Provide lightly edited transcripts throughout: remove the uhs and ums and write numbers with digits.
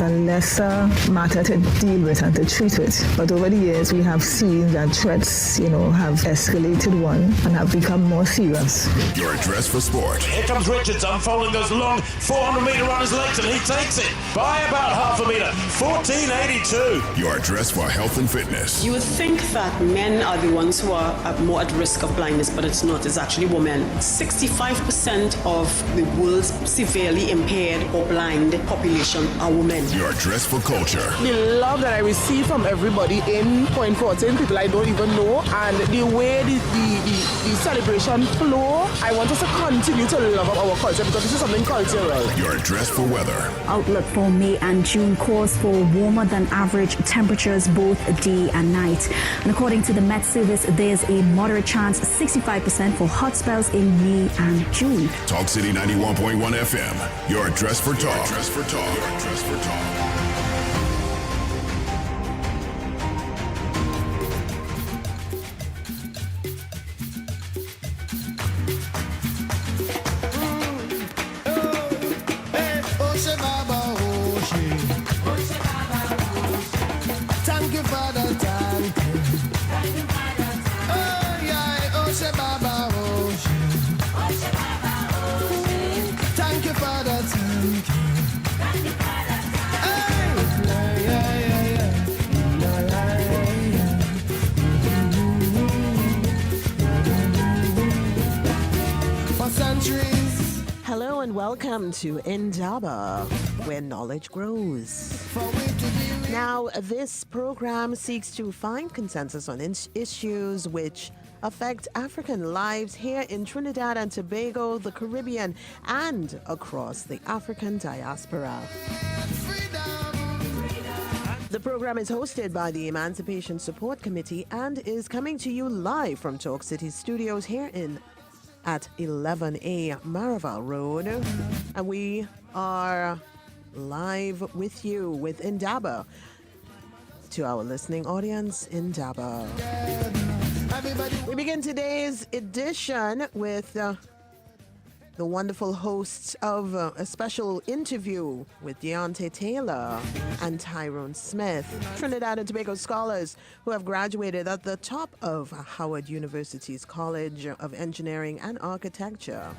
a lesser matter to deal with and to treat with. But over the years, we have seen that threats, have escalated one and have become more serious. Your address for sport. Here comes Richards unfolding those long 400-meter runners' legs, and he takes it by about half a meter, 14.82. Your address for health and fitness. You would think that men are the ones who are more at risk of blindness, but it's not. It's actually women. 65% of the world's severely impaired or blind population are women. Your address for culture. The love that I receive from everybody in Point Fortin, people I don't even know, and the way the celebration flow, I want us to continue to love our culture because this is something cultural. Your address for weather. Outlook for May and June calls for warmer than average temperatures both day and night. And according to the Met Service, there's a moderate chance, 65% for hot spells in May and June. Talk City 91.1 FM. Your address for talk. Your address for talk. Your address for talk. Thank you for the time. Oh yeah, Oshe Baba Oshe. Thank you for the time. For centuries. Hello and welcome to Indaba, where knowledge grows. Now, this program seeks to find consensus on issues which affect African lives here in Trinidad and Tobago, the Caribbean, and across the African diaspora. The program is hosted by the Emancipation Support Committee and is coming to you live from Talk City Studios here at 11A Maraval Road. And we are live with you with Indaba. To our listening audience, Indaba. We begin today's edition with the wonderful hosts of a special interview with Deontay Taylor and Tyrone Smith, Trinidad and Tobago scholars who have graduated at the top of Howard University's College of Engineering and Architecture.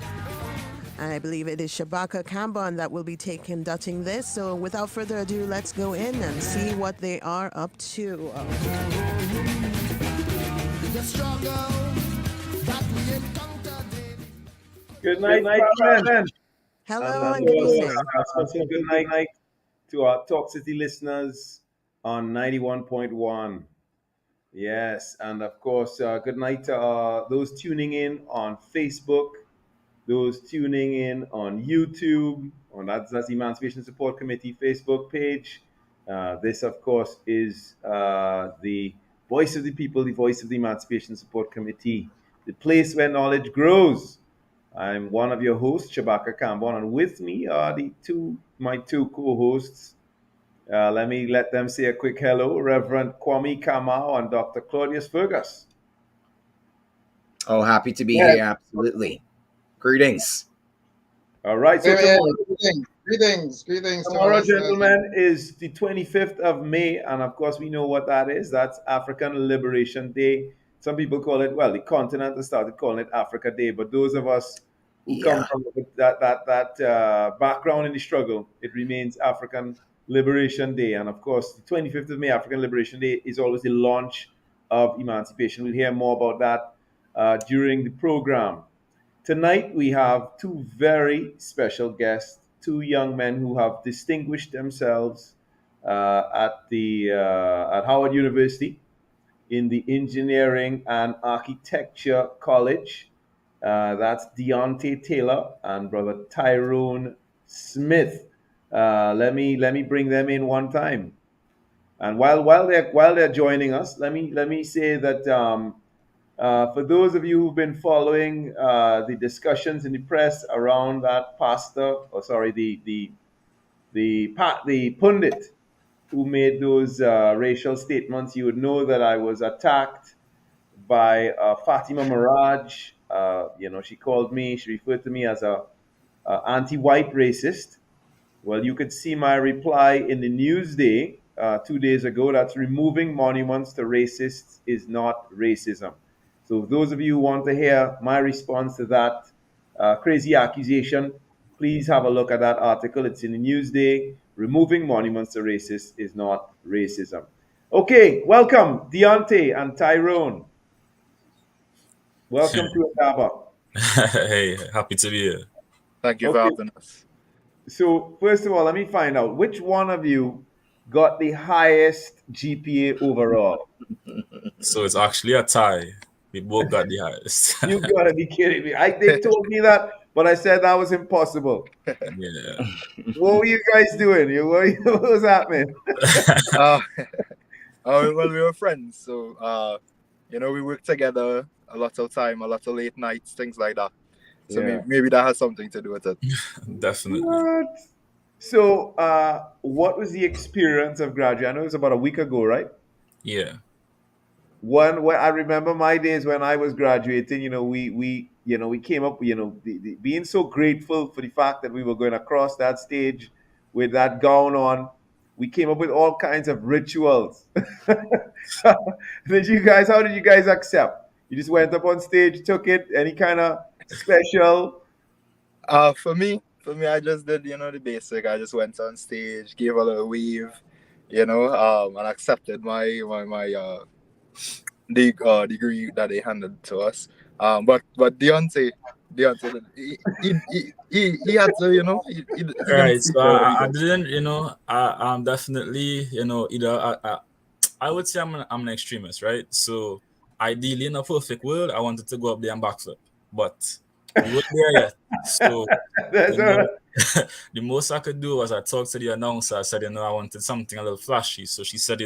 And I believe it is Shabaka Kambon that will be conducting this. So without further ado, let's go in and see what they are up to. The struggle that we encountered. Good night, friends. Hello and good evening. Good night to our Talk City listeners on 91.1. Yes, and of course, good night to those tuning in on Facebook, those tuning in on YouTube, that's the Emancipation Support Committee Facebook page. This, of course, is the voice of the people, the voice of the Emancipation Support Committee, the place where knowledge grows. I'm one of your hosts, Shabaka Kambon, and with me are my two co-hosts. Let them say a quick hello, Reverend Kwame Kamau and Dr. Claudius Fergus. Oh, happy to be here, absolutely. Greetings. All right. So Greetings. Tomorrow, gentlemen, is the 25th of May, and of course we know what that is. That's African Liberation Day. Some people call it, the continent has started calling it Africa Day, but those of us who come from that background in the struggle, it remains African Liberation Day. And of course, the 25th of May, African Liberation Day, is always the launch of emancipation. We'll hear more about that during the program. Tonight, we have two very special guests, two young men who have distinguished themselves at Howard University in the Engineering and Architecture College. That's Deontay Taylor and Brother Tyrone Smith. Let me bring them in one time. And while they're joining us, let me say that for those of you who've been following the discussions in the press around that the pundit who made those racial statements, you would know that I was attacked by Fatima Miraj. She referred to me as a anti-white racist. Well, you could see my reply in the Newsday 2 days ago. That's removing monuments to racists is not racism. So, those of you who want to hear my response to that crazy accusation, please have a look at that article. It's in the Newsday. Removing monuments to racists is not racism. Okay, welcome, Deontay and Tyrone. Welcome to Indaba. Hey, happy to be here. Thank you for Okay, having us. so first of all, let me find out which one of you got the highest GPA overall. So it's actually a tie. We both got the highest. You gotta be kidding me. They told me that, but I said that was impossible. Yeah. What were you guys doing? What was happening? Uh, well, we were friends, so we worked together a lot of time, a lot of late nights, things like that. So Yeah. maybe that has something to do with it. Definitely. What? So, what was the experience of graduating? I know it was about a week ago, right? Yeah. One where I remember my days when I was graduating, we came up, being so grateful for the fact that we were going across that stage with that gown on. We came up with all kinds of rituals. How did you guys accept? You just went up on stage, took it, any kind of special? For me, I just did the basic. I just went on stage, gave a little wave, and accepted my degree that they handed to us. But Deontay, he had to, he didn't Right. speak So for what he I did. didn't, I'm definitely, either I would say I'm an extremist, right? So ideally, in a perfect world, I wanted to go up there and backflip, but we weren't there yet. So That's you all know, right. the most I could do was I talked to the announcer. I said, I wanted something a little flashy. So she said,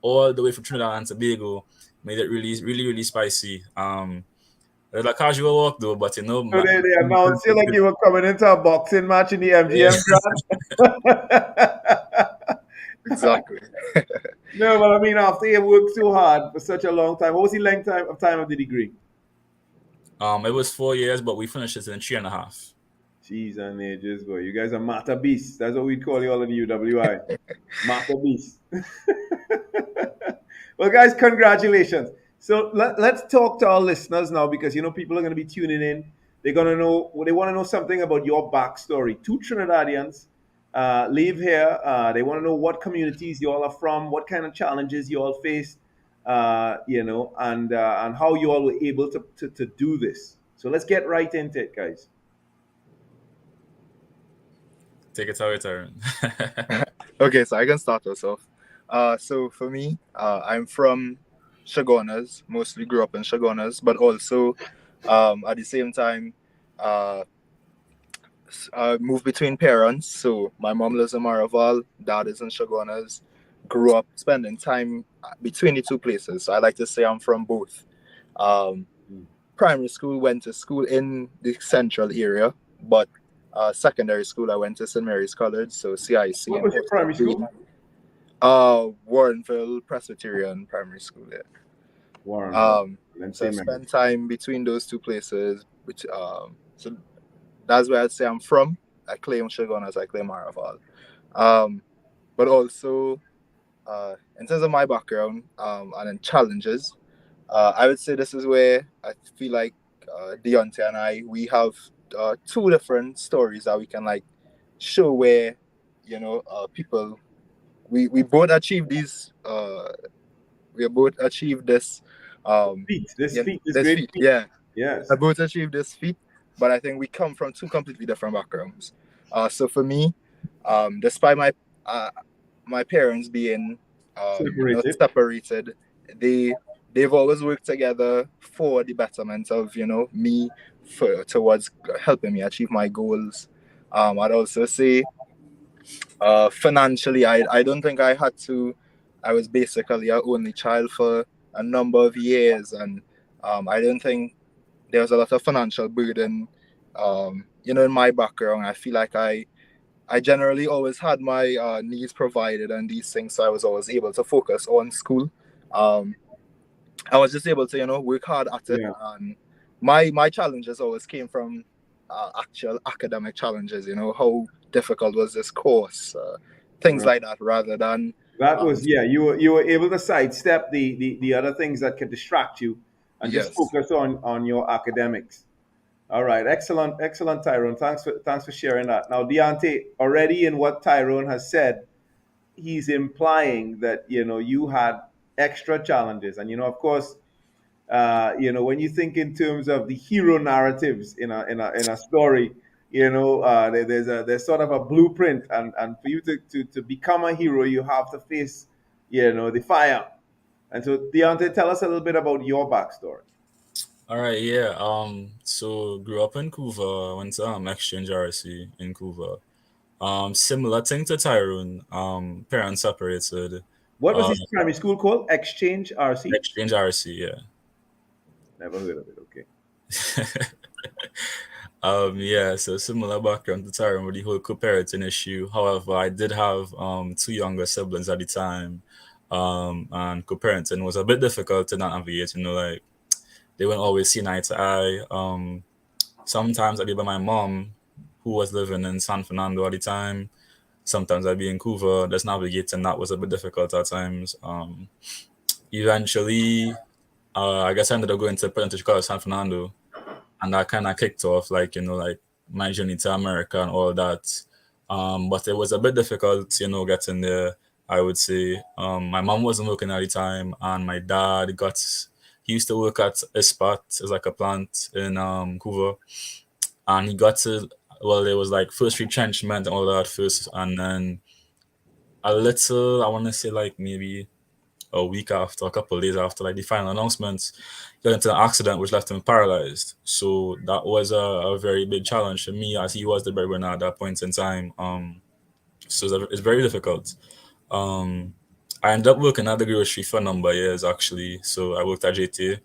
all the way from Trinidad and Tobago, made it really, really, really spicy. It was a casual walk though, but So they announced you like you were coming into a boxing match in the MGM Grand. Exactly. No, but I mean, after you worked so hard for such a long time, what was the length of time of the degree? It was 4 years, but we finished it in 3.5. Jeez and ages, boy. You guys are matter beasts. That's what we'd call you all in the UWI. Matter beasts. Well, guys, congratulations. So let's talk to our listeners now because people are going to be tuning in. They're going to know, they want to know something about your backstory. Two Trinidadians live here. They want to know what communities you all are from, what kind of challenges you all faced, and how you all were able to do this. So let's get right into it, guys. Take it away, Tyron. Okay, so I can start us off. So for me, I'm from Chaguanas, mostly grew up in Chaguanas, but also at the same time, uh, moved between parents. So my mom lives in Maraval, dad is in Chaguanas. Grew up spending time between the two places. So I like to say I'm from both. Um, Primary school, went to school in the central area, but secondary school I went to St. Mary's College, so CIC. What was your primary school? Warrenville Presbyterian Primary School. Yeah. Warren. So I spent time between those two places, which so that's where I'd say I'm from. I claim Chaguanas, I claim Maraval. But also, in terms of my background and in challenges, I would say this is where I feel like Deontay and we have two different stories that we can show where people we both achieve these we both achieved this this great feat. Yeah. Yes. I both achieved this feat, but I think we come from two completely different backgrounds. So for me, despite my parents being separated, they've always worked together for the betterment of me, towards helping me achieve my goals. I'd also say financially, I don't think I had to. I was basically an only child for a number of years, and I don't think there was a lot of financial burden. In my background, I feel like I generally always had my needs provided and these things, so I was always able to focus on school. I was just able to work hard at it, and my challenges always came from actual academic challenges. How difficult was this course, things like that, rather than that was you were able to sidestep the other things that could distract you and just yes. focus on your academics. All right, excellent, Tyrone. Thanks for sharing that. Now, Deontay, already in what Tyrone has said, he's implying that you had extra challenges, and of course, when you think in terms of the hero narratives in a story, there's sort of a blueprint, and for you to become a hero, you have to face the fire. And so, Deontay, tell us a little bit about your backstory. All right, yeah. So grew up in Couva, went to exchange RC in Couva. Similar thing to Tyrone. Parents separated. What was Uh, his primary school called? Exchange RC? exchange RC, yeah. Never heard of it. Okay. Yeah, so similar background to Tyrone with the whole co-parenting issue. However, I did have two younger siblings at the time. And co-parenting was a bit difficult to navigate, like they weren't always see eye to eye. Sometimes I'd be by my mom, who was living in San Fernando at the time. Sometimes I'd be in Couva. Just navigating that was a bit difficult at times. Eventually, I guess I ended up going to Presidential College San Fernando, and that kind of kicked off like my journey to America and all that. But it was a bit difficult, getting there. I would say my mom wasn't working at the time, and my dad he used to work at a spot as like a plant in Couva, and he got to there was like first retrenchment and all that first, and then a little, I want to say like maybe a week after, a couple of days after, like the final announcements, he got into an accident which left him paralyzed. So that was a very big challenge for me, as he was the breadwinner at that point in time. So it's very difficult. I ended up working at the grocery for a number of years actually. So I worked at JT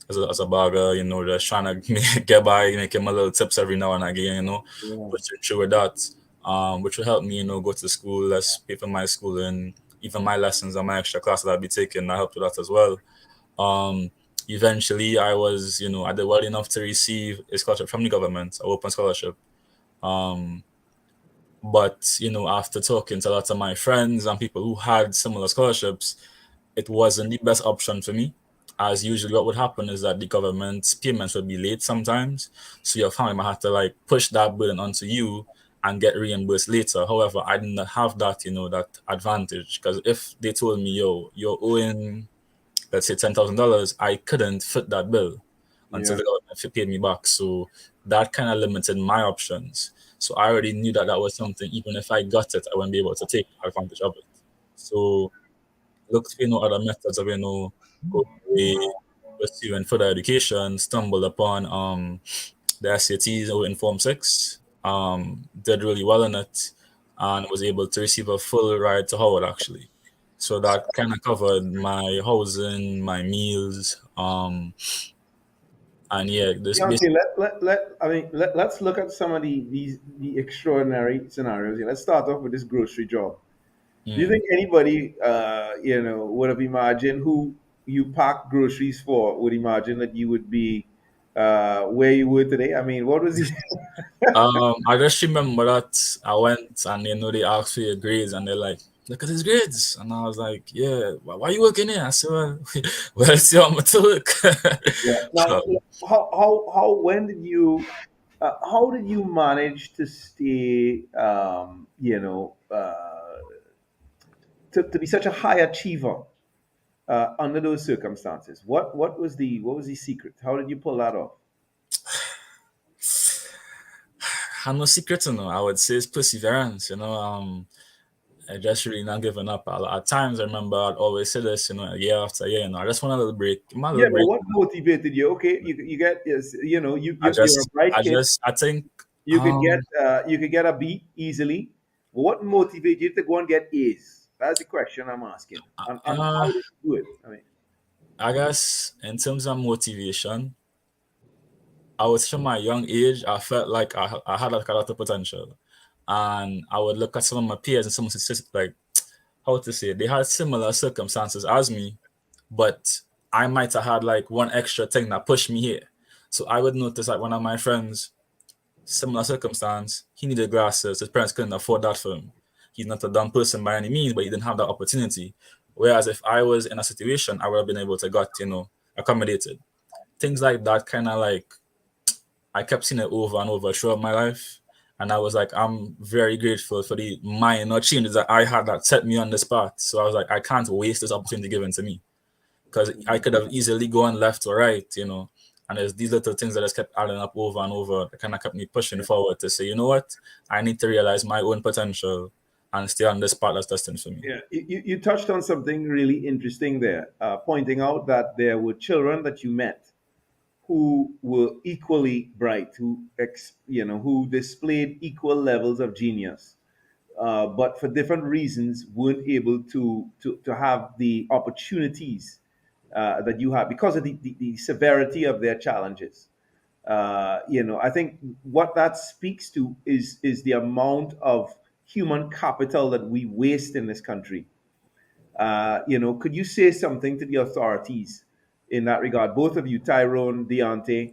as a bagger, just trying to get by, making my little tips every now and again, but through with that, which will help me, go to school, less pay for my schooling, even my lessons and my extra classes I'd be taking. I helped with that as well. Eventually, I did well enough to receive a scholarship from the government, an open scholarship. But after talking to a lot of my friends and people who had similar scholarships, it wasn't the best option for me. As usually what would happen is that the government's payments would be late sometimes. So your family might have to like push that burden onto you and get reimbursed later. However, I did not have that, that advantage. Because if they told me, you're owing, let's say $10,000, I couldn't fit that bill until the government paid me back. So that kind of limited my options. So I already knew that was something, even if I got it, I wouldn't be able to take advantage of it. So looked for other methods of pursuing further education, stumbled upon the SATs in Form 6, did really well in it, and was able to receive a full ride to Howard actually. So that kind of covered my housing, my meals, and yeah, this basically. Let's look at some of the extraordinary scenarios here. Let's start off with this grocery job. Do you think anybody, would have imagined who you packed groceries for would imagine that you would be where you were today? I mean, what was he? I just remember that I went and they asked for your grades and they're like, look at his grades, and I was like, yeah, why are you working here? I said, well, let's see how much to work. Now, how did you manage to stay, to be such a high achiever under those circumstances? What was the secret? How did you pull that off? I'm no secret, I would say it's perseverance, I just really not giving up. At times, I remember I'd always say this, year after year, I just want a little break. But what motivated you? Okay, you get, you're a bright kid. I think you could get a B easily. What motivated you to go and get A's? That's the question I'm asking. And how did you do it? I guess in terms of motivation, I was from my young age, I felt like I had like a lot of potential. And I would look at some of my peers and some like, how to say, they had similar circumstances as me, but I might have had like one extra thing that pushed me here. So I would notice like one of my friends similar circumstance. He needed glasses. His parents couldn't afford that for him. He's not a dumb person by any means, but he didn't have that opportunity. Whereas if I was in a situation, I would have been able to got, accommodated. Things like that kind of like, I kept seeing it over and over throughout my life. And I was like, I'm very grateful for the minor changes that I had that set me on this path. So I was like, I can't waste this opportunity given to me. Because I could have easily gone left or right, And there's these little things that just kept adding up over and over that kind of kept me pushing forward to say, you know what? I need to realize my own potential and stay on this path that's destined for me. Yeah, you touched on something really interesting there, pointing out that there were children that you met who were equally bright, who displayed equal levels of genius, but for different reasons weren't able to have the opportunities that you have because of the severity of their challenges. I think what that speaks to is the amount of human capital that we waste in this country. Could you say something to the authorities in that regard, both of you, Tyrone, Deontay,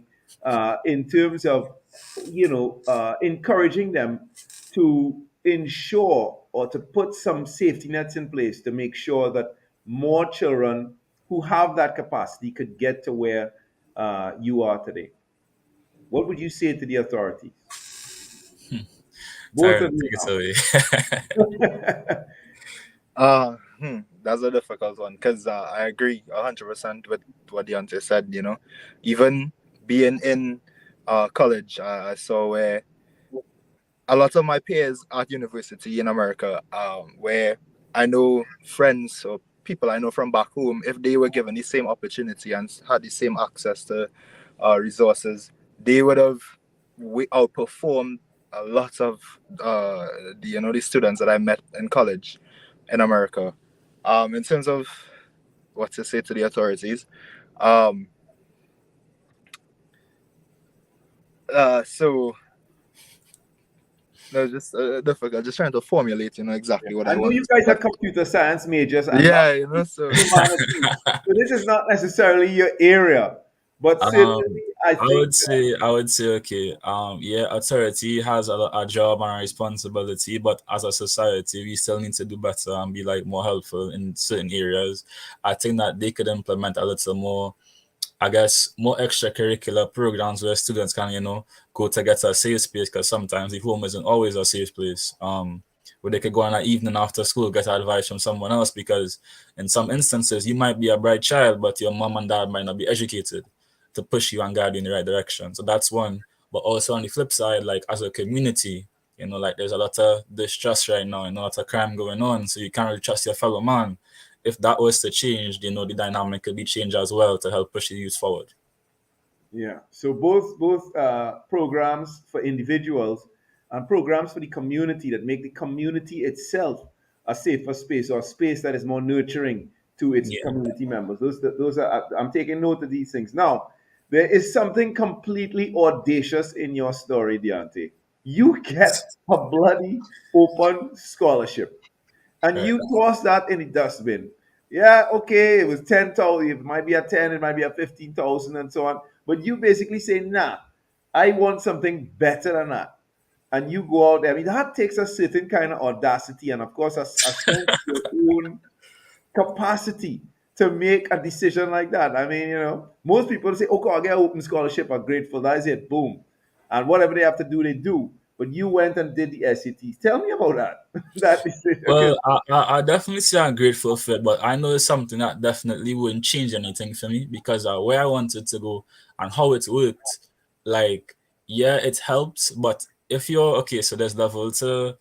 in terms of, encouraging them to ensure or to put some safety nets in place to make sure that more children who have that capacity could get to where you are today? What would you say to the authorities? Both Sorry, of you take it away. That's a difficult one because I agree 100% with what Deontay said. Even being in college, I saw where a lot of my peers at university in America, where I know friends or people I know from back home, if they were given the same opportunity and had the same access to resources, they would have outperformed a lot of the students that I met in college in America. In terms of what to say to the authorities, so no, just difficult. Just trying to formulate, exactly what I I know want you to say. guys are computer science majors and not Yeah, so humanities. So this is not necessarily your area, but certainly I think I would say, okay, yeah, authority has a job and a responsibility, but as a society, we still need to do better and be like more helpful in certain areas. I think that they could implement a little more, I guess, more extracurricular programs where students can, go to get a safe space, because sometimes the home isn't always a safe place. Where they could go on an evening after school, get advice from someone else, because in some instances you might be a bright child, but your mom and dad might not be educated to push you and guide you in the right direction. So that's one. But also on the flip side, like as a community, like there's a lot of distrust right now and a lot of crime going on. So you can't really trust your fellow man. If that was to change, the dynamic could be changed as well to help push the youth forward. yeah. So both programs for individuals and programs for the community that make the community itself a safer space or a space that is more nurturing to its Yeah. community members. Those are I'm taking note of these things. Now, there is something completely audacious in your story, Deontay. You get a bloody open scholarship and Right. you toss that in the dustbin. Yeah, okay, it was 10,000. It might be a 10, it might be a 15,000, and so on. But you basically say, nah, I want something better than that. And you go out there. I mean, that takes a certain kind of audacity and, of course, a sense of your own capacity to make a decision like that. I mean, most people say, okay, I'll get an open scholarship, I'm grateful. That is it, boom. And whatever they have to do, they do. But you went and did the SATs. Tell me about that. That decision. Well, I definitely say I'm grateful for it, but I know it's something that definitely wouldn't change anything for me, because where I wanted to go and how it worked, like, yeah, it helps, but if you're okay, so there's level to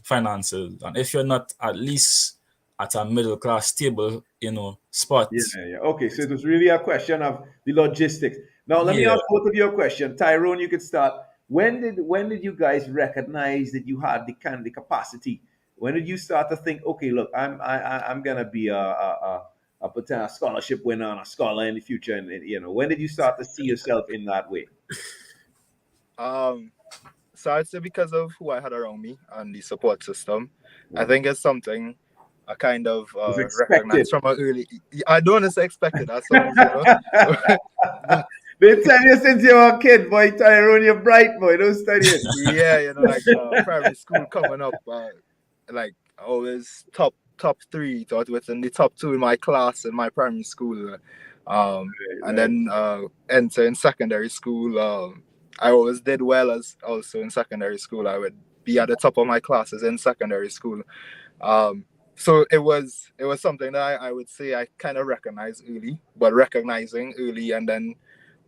finances, and if you're not at least at a middle class stable, spot. Yeah. Okay, so it was really a question of the logistics. Now, let me Yeah. ask both of you a question. Tyrone, you could start. When did you guys recognize that you had the capacity? When did you start to think, okay, look, I'm gonna be a potential scholarship winner and a scholar in the future? And when did you start to see yourself in that way? So I'd say because of who I had around me and the support system, I think it's something I kind of Was expected. recognized from an early. I don't want to say expected. That sounds, but Been telling you since you were a kid, boy, Tyrone, you're bright, boy. Don't study it. Yeah, like primary school coming up, like always top three, thought within the top two in my class in my primary school. And then enter in secondary school. I always did well as also in secondary school. I would be at the top of my classes in secondary school. So it was something that I would say I kind of recognized early, but recognizing early and then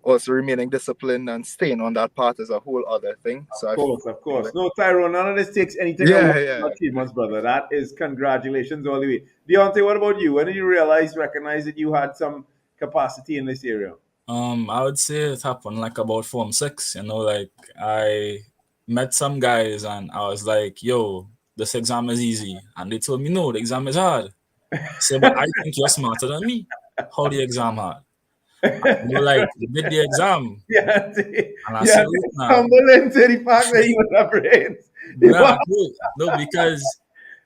also remaining disciplined and staying on that path is a whole other thing. So Of course. No, Tyrone, none of this takes anything away from your achievements, brother. That is congratulations all the way. Deontay, what about you? When did you recognize that you had some capacity in this area? I would say it happened like about Form 6, like I met some guys and I was like, yo, this exam is easy. And they told me, no, the exam is hard. I said, but I think you're smarter than me. How the exam hard? And they were like, you did the exam. Yeah, and I said, look now. Stumble into the fact that you have brains. No, because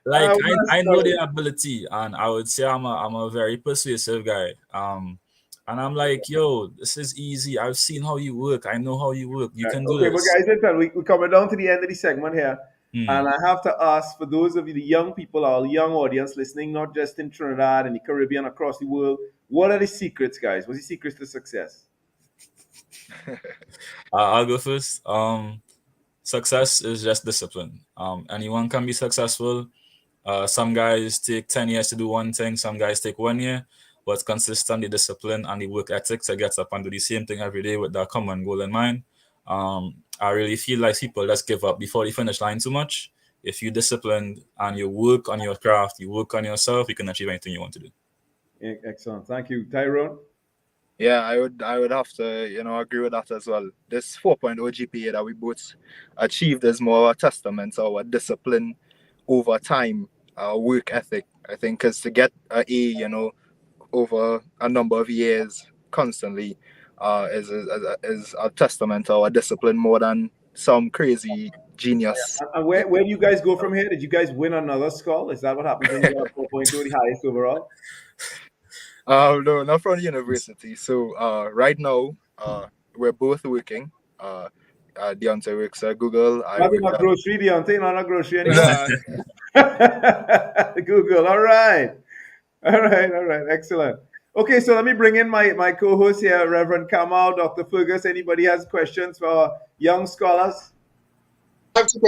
like I know the ability, and I would say I'm a very persuasive guy. And I'm like, yo, this is easy. I've seen how you work. I know how you work. You can do Okay, this. but guys, listen, we're coming down to the end of the segment here. And I have to ask, for those of you, the young people, our young audience listening, not just in Trinidad and the Caribbean, across the world, what are the secrets, guys? What's the secrets to success? I'll go first. Success is just discipline. Anyone can be successful. Some guys take 10 years to do one thing. Some guys take 1 year. But consistent, the discipline and the work ethic to get up and do the same thing every day with that common goal in mind. I really feel like people just give up before the finish line too much. If you're disciplined and you work on your craft, you work on yourself, you can achieve anything you want to do. Excellent. Thank you. Tyrone? Yeah, I would have to, agree with that as well. This 4.0 GPA that we both achieved is more a testament to our discipline over time, our work ethic. I think because to get an A, over a number of years constantly is a testament to our discipline more than some crazy genius. Yeah. And where do you guys go from here? Did you guys win another skull? Is that what happens when you have 4.2, the highest overall? No, not from the university. So right now, we're both working. Deontay works at Google. Not in a grocery, Deontay, not a grocery anymore. Google, all right. Excellent. Okay, so let me bring in my co-host here, Reverend Kamal, Dr. Fergus. Anybody has questions for young scholars? I have two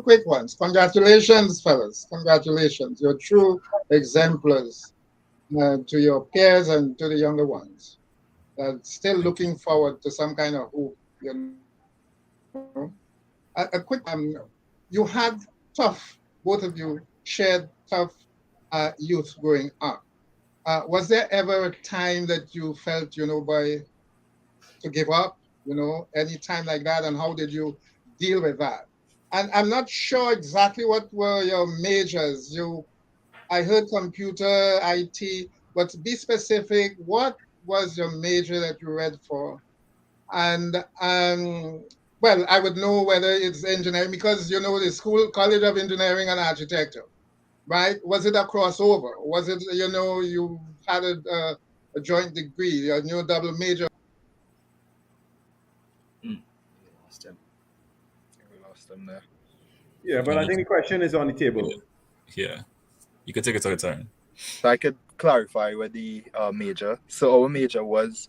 quick ones. Congratulations, fellas. Congratulations. You're true exemplars to your peers and to the younger ones. Still looking forward to some kind of hope. A quick, you had tough, both of you shared tough youth growing up. Was there ever a time that you felt, to give up, any time like that, and how did you deal with that? And I'm not sure exactly what were your majors. I heard computer, IT, but to be specific, what was your major that you read for? And well, I would know whether it's engineering because the College of Engineering and Architecture, right? Was it a crossover? Was it you had a joint degree, a new double major? We lost him there. Yeah, but I think the question is on the table. Yeah. You can take it to a turn. So I could clarify with the major. So our major was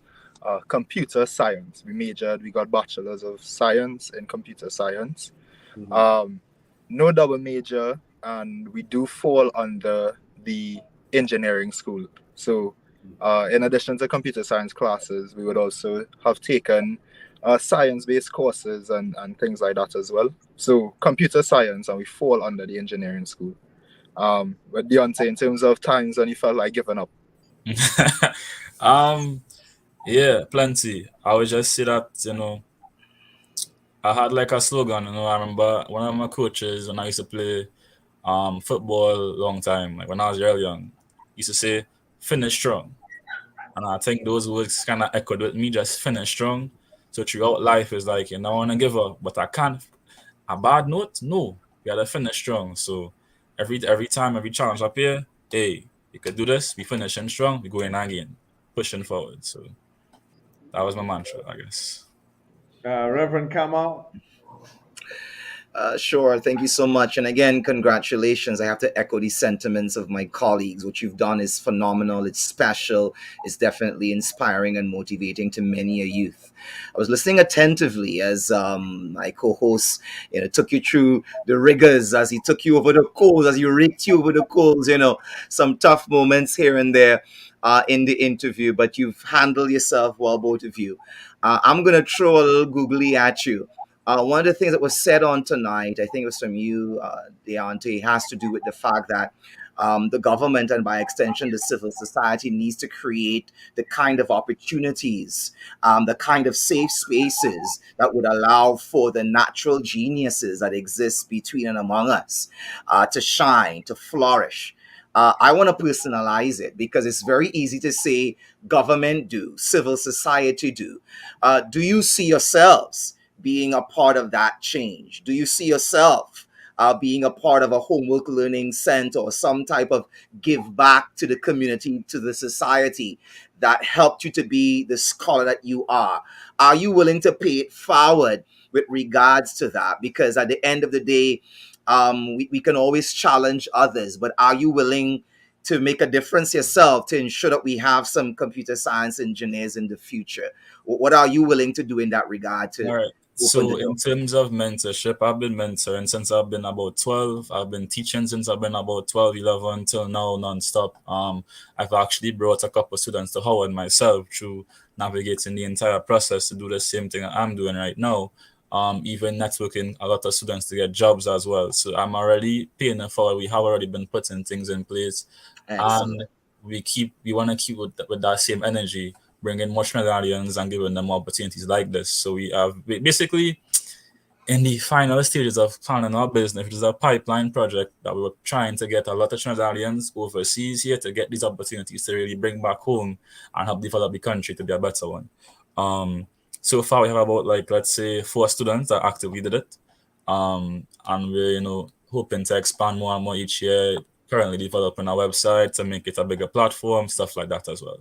computer science. We got bachelor's of science in computer science. Mm-hmm. No double major, and we do fall under the engineering school. So in addition to computer science classes, we would also have taken science-based courses and things like that as well. So computer science, and we fall under the engineering school. But Deontay, in terms of times when you felt like giving up? Yeah, plenty. I would just say that, I had like a slogan, I remember one of my coaches when I used to play football long time, like when I was real young, used to say, finish strong. And I think those words kind of echoed with me, just finish strong. So throughout life, it's like, I want to give up, but I can't. A bad note? No. You got to finish strong. So every time, every challenge up here, hey, you could do this, we finishing strong, we going again, pushing forward. So That was my mantra, I guess. Reverend Kamal. Sure. Thank you so much. And again, congratulations. I have to echo the sentiments of my colleagues. What you've done is phenomenal. It's special. It's definitely inspiring and motivating to many a youth. I was listening attentively as my co-host, took you through the rigors, as he took you over the coals, as he raked you over the coals. Some tough moments here and there in the interview, but you've handled yourself well, both of you. I'm gonna throw a little googly at you. One of the things that was said on tonight, I think it was from you, Deontay, has to do with the fact that the government and by extension the civil society needs to create the kind of opportunities, the kind of safe spaces that would allow for the natural geniuses that exist between and among us to shine, to flourish. I want to personalize it because it's very easy to say government do, civil society do. Do you see yourselves being a part of that change? Do you see yourself being a part of a homework learning center or some type of give back to the community, to the society that helped you to be the scholar that you are? Are you willing to pay it forward with regards to that? Because at the end of the day, we can always challenge others, but are you willing to make a difference yourself to ensure that we have some computer science engineers in the future? What are you willing to do in that regard to All right. open the So door? in terms of mentorship, I've been mentoring since I've been about 12. I've been teaching since I've been about 12, 11 till now nonstop. I've actually brought a couple of students to Howard myself through navigating the entire process to do the same thing I'm doing right now. Even networking a lot of students to get jobs as well. So I'm already paying it forward. We have already been putting things in place. Excellent. And we want to keep with that same energy, bringing more Trinidadians and giving them opportunities like this. So we have basically in the final stages of planning our business, which is a pipeline project that we were trying to get a lot of Trinidadians overseas here to get these opportunities to really bring back home and help develop the country to be a better one. So far we have about let's say 4 students that actively did it. And we're hoping to expand more and more each year. Currently developing our website to make it a bigger platform, stuff like that as well.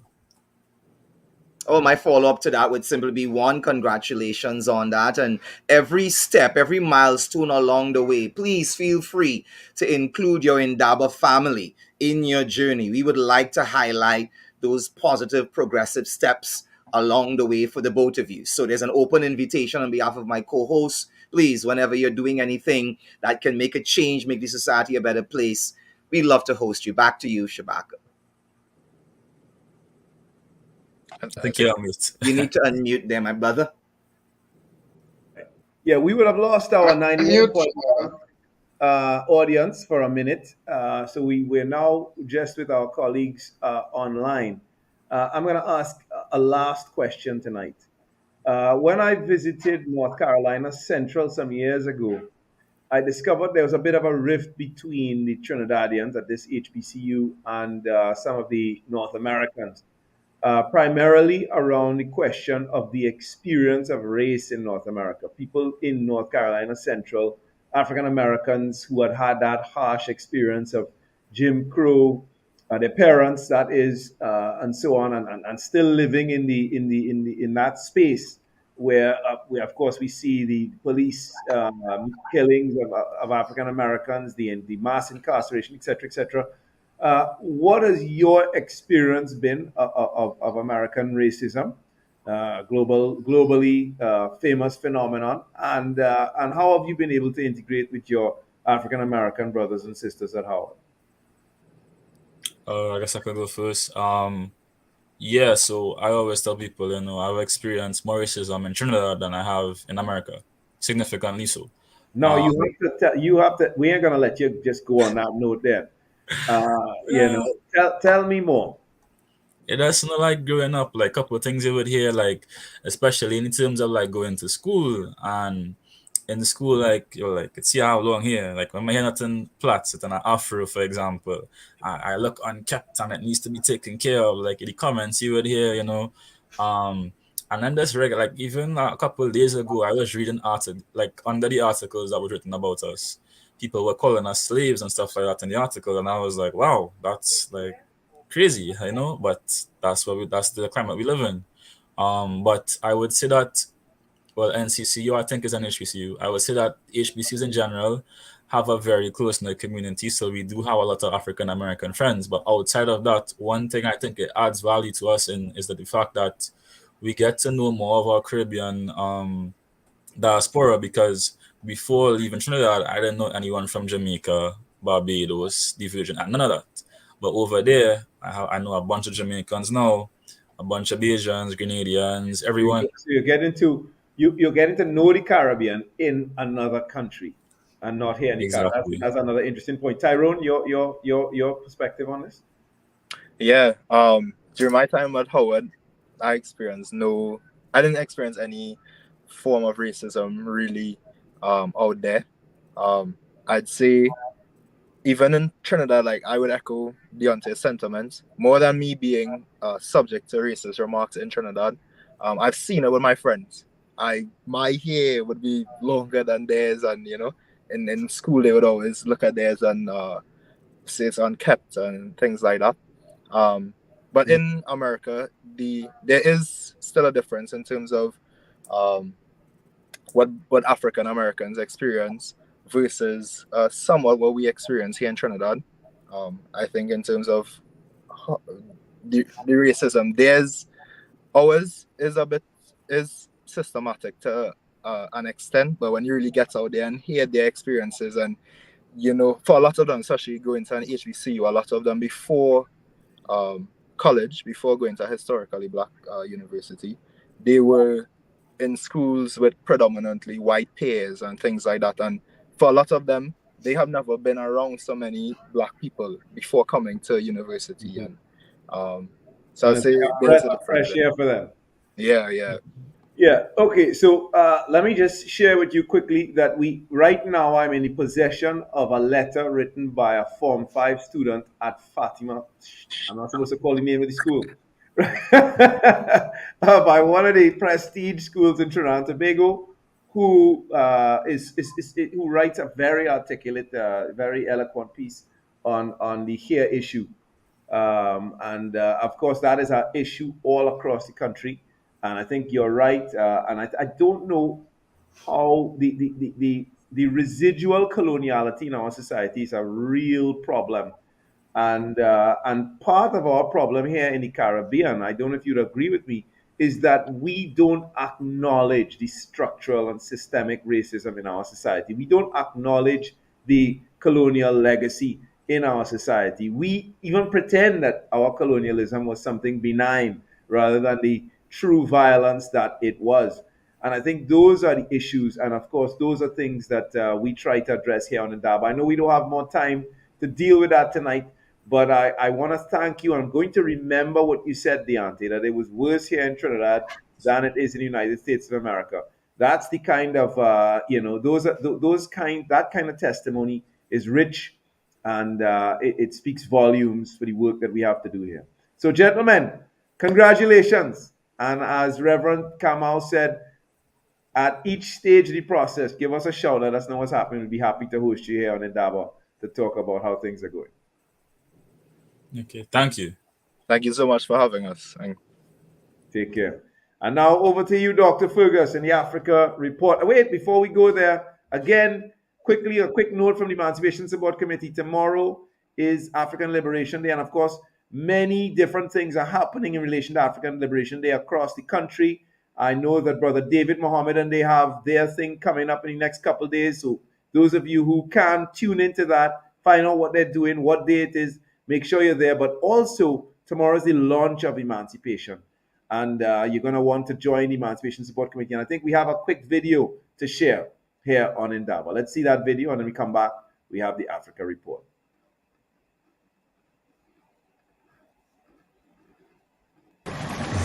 Oh, my follow up to that would simply be one, congratulations on that. And every step, every milestone along the way, please feel free to include your Indaba family in your journey. We would like to highlight those positive, progressive steps along the way for the both of you. So there's an open invitation on behalf of my co hosts. Please, whenever you're doing anything that can make a change, make the society a better place, we'd love to host you. Back to you, Shabaka. Thank you, Amit. You need to unmute there, my brother. Yeah, we would have lost our 91.1 audience for a minute. So we're now just with our colleagues online. I'm going to ask a last question tonight. When I visited North Carolina Central some years ago, I discovered there was a bit of a rift between the Trinidadians at this HBCU and some of the North Americans. Primarily around the question of the experience of race in North America. People in North Carolina Central, African Americans who had had that harsh experience of Jim Crow, their parents, that is, and so on, and still living in that space where of course we see the police killings of African Americans, the mass incarceration, etc., etc. What has your experience been of American racism, globally famous phenomenon, and how have you been able to integrate with your African American brothers and sisters at Howard? I guess I could go first. Yeah, so I always tell people, I've experienced more racism in Trinidad than I have in America, significantly so. No, you have to. We ain't gonna let you just go on that note there. Tell me more. It does not like growing up, like a couple of things you would hear, like especially in terms of like going to school and in the school, like you're like, see how long here, like when my hair not in plaits, it's an afro, for example, I look unkept and it needs to be taken care of, like in the comments you would hear, and then this regular, like even a couple of days ago, I was reading like under the articles that was written about us, people were calling us slaves and stuff like that in the article, and I was like, wow, that's like crazy, but that's the climate we live in. But I would say that, well, NCCU I think is an HBCU. I would say that HBCUs in general have a very close-knit community, so we do have a lot of African American friends. But outside of that, one thing I think it adds value to us is that the fact that we get to know more of our Caribbean diaspora, because before leaving Trinidad, I didn't know anyone from Jamaica, Barbados, the Virgin, and none of that. But over there, I know a bunch of Jamaicans now, a bunch of Bajans, Grenadians, everyone. So you're getting to know the Caribbean in another country and not here in the Caribbean. Exactly. That's another interesting point. Tyrone, your perspective on this? Yeah. During my time at Howard, I didn't experience any form of racism really out there. I'd say even in Trinidad, like I would echo Deontay's sentiments. More than me being subject to racist remarks in Trinidad, I've seen it with my friends. My hair would be longer than theirs, and in school they would always look at theirs and say it's unkept and things like that. But in America, there is still a difference in terms of what African Americans experience versus somewhat what we experience here in Trinidad. I think in terms of the racism, ours is systematic to an extent, but when you really get out there and hear their experiences, and for a lot of them, especially going to an HBCU, a lot of them before college, before going to a historically black university, they were in schools with predominantly white peers and things like that. And for a lot of them, they have never been around so many black people before coming to university. And so I'd say there's a fresh air for them. Yeah. Okay. So let me just share with you quickly that right now I'm in the possession of a letter written by a Form 5 student at Fatima. I'm not supposed to call the name of the school. By one of the prestige schools in Trinidad and Tobago, who who writes a very articulate, very eloquent piece on the hair issue, and of course that is an issue all across the country. And I think you're right, and I don't know how the residual coloniality in our society is a real problem. And part of our problem here in the Caribbean, I don't know if you'd agree with me, is that we don't acknowledge the structural and systemic racism in our society. We don't acknowledge the colonial legacy in our society. We even pretend that our colonialism was something benign rather than the true violence that it was. And I think those are the issues. And of course, those are things that we try to address here on Indaba. I know we don't have more time to deal with that tonight, but I want to thank you. I'm going to remember what you said, Deontay, that it was worse here in Trinidad than it is in the United States of America. That's the kind of, that kind of testimony is rich, and it speaks volumes for the work that we have to do here. So, gentlemen, congratulations. And as Reverend Kamal said, at each stage of the process, give us a shout, let us know what's happening. We'll be happy to host you here on Indaba to talk about how things are going. Okay, thank you. Thank you so much for having us. Take care. And now over to you, Dr. Fergus, in the Africa Report. Wait, before we go there, again, quickly, a quick note from the Emancipation Support Committee. Tomorrow is African Liberation Day, and of course, many different things are happening in relation to African Liberation Day across the country. I know that Brother David Mohammed and they have their thing coming up in the next couple of days. So those of you who can tune into that, find out what they're doing, what day it is, make sure you're there. But also, tomorrow is the launch of Emancipation. And you're going to want to join the Emancipation Support Committee. And I think we have a quick video to share here on Indaba. Let's see that video, and then we come back. We have the Africa Report.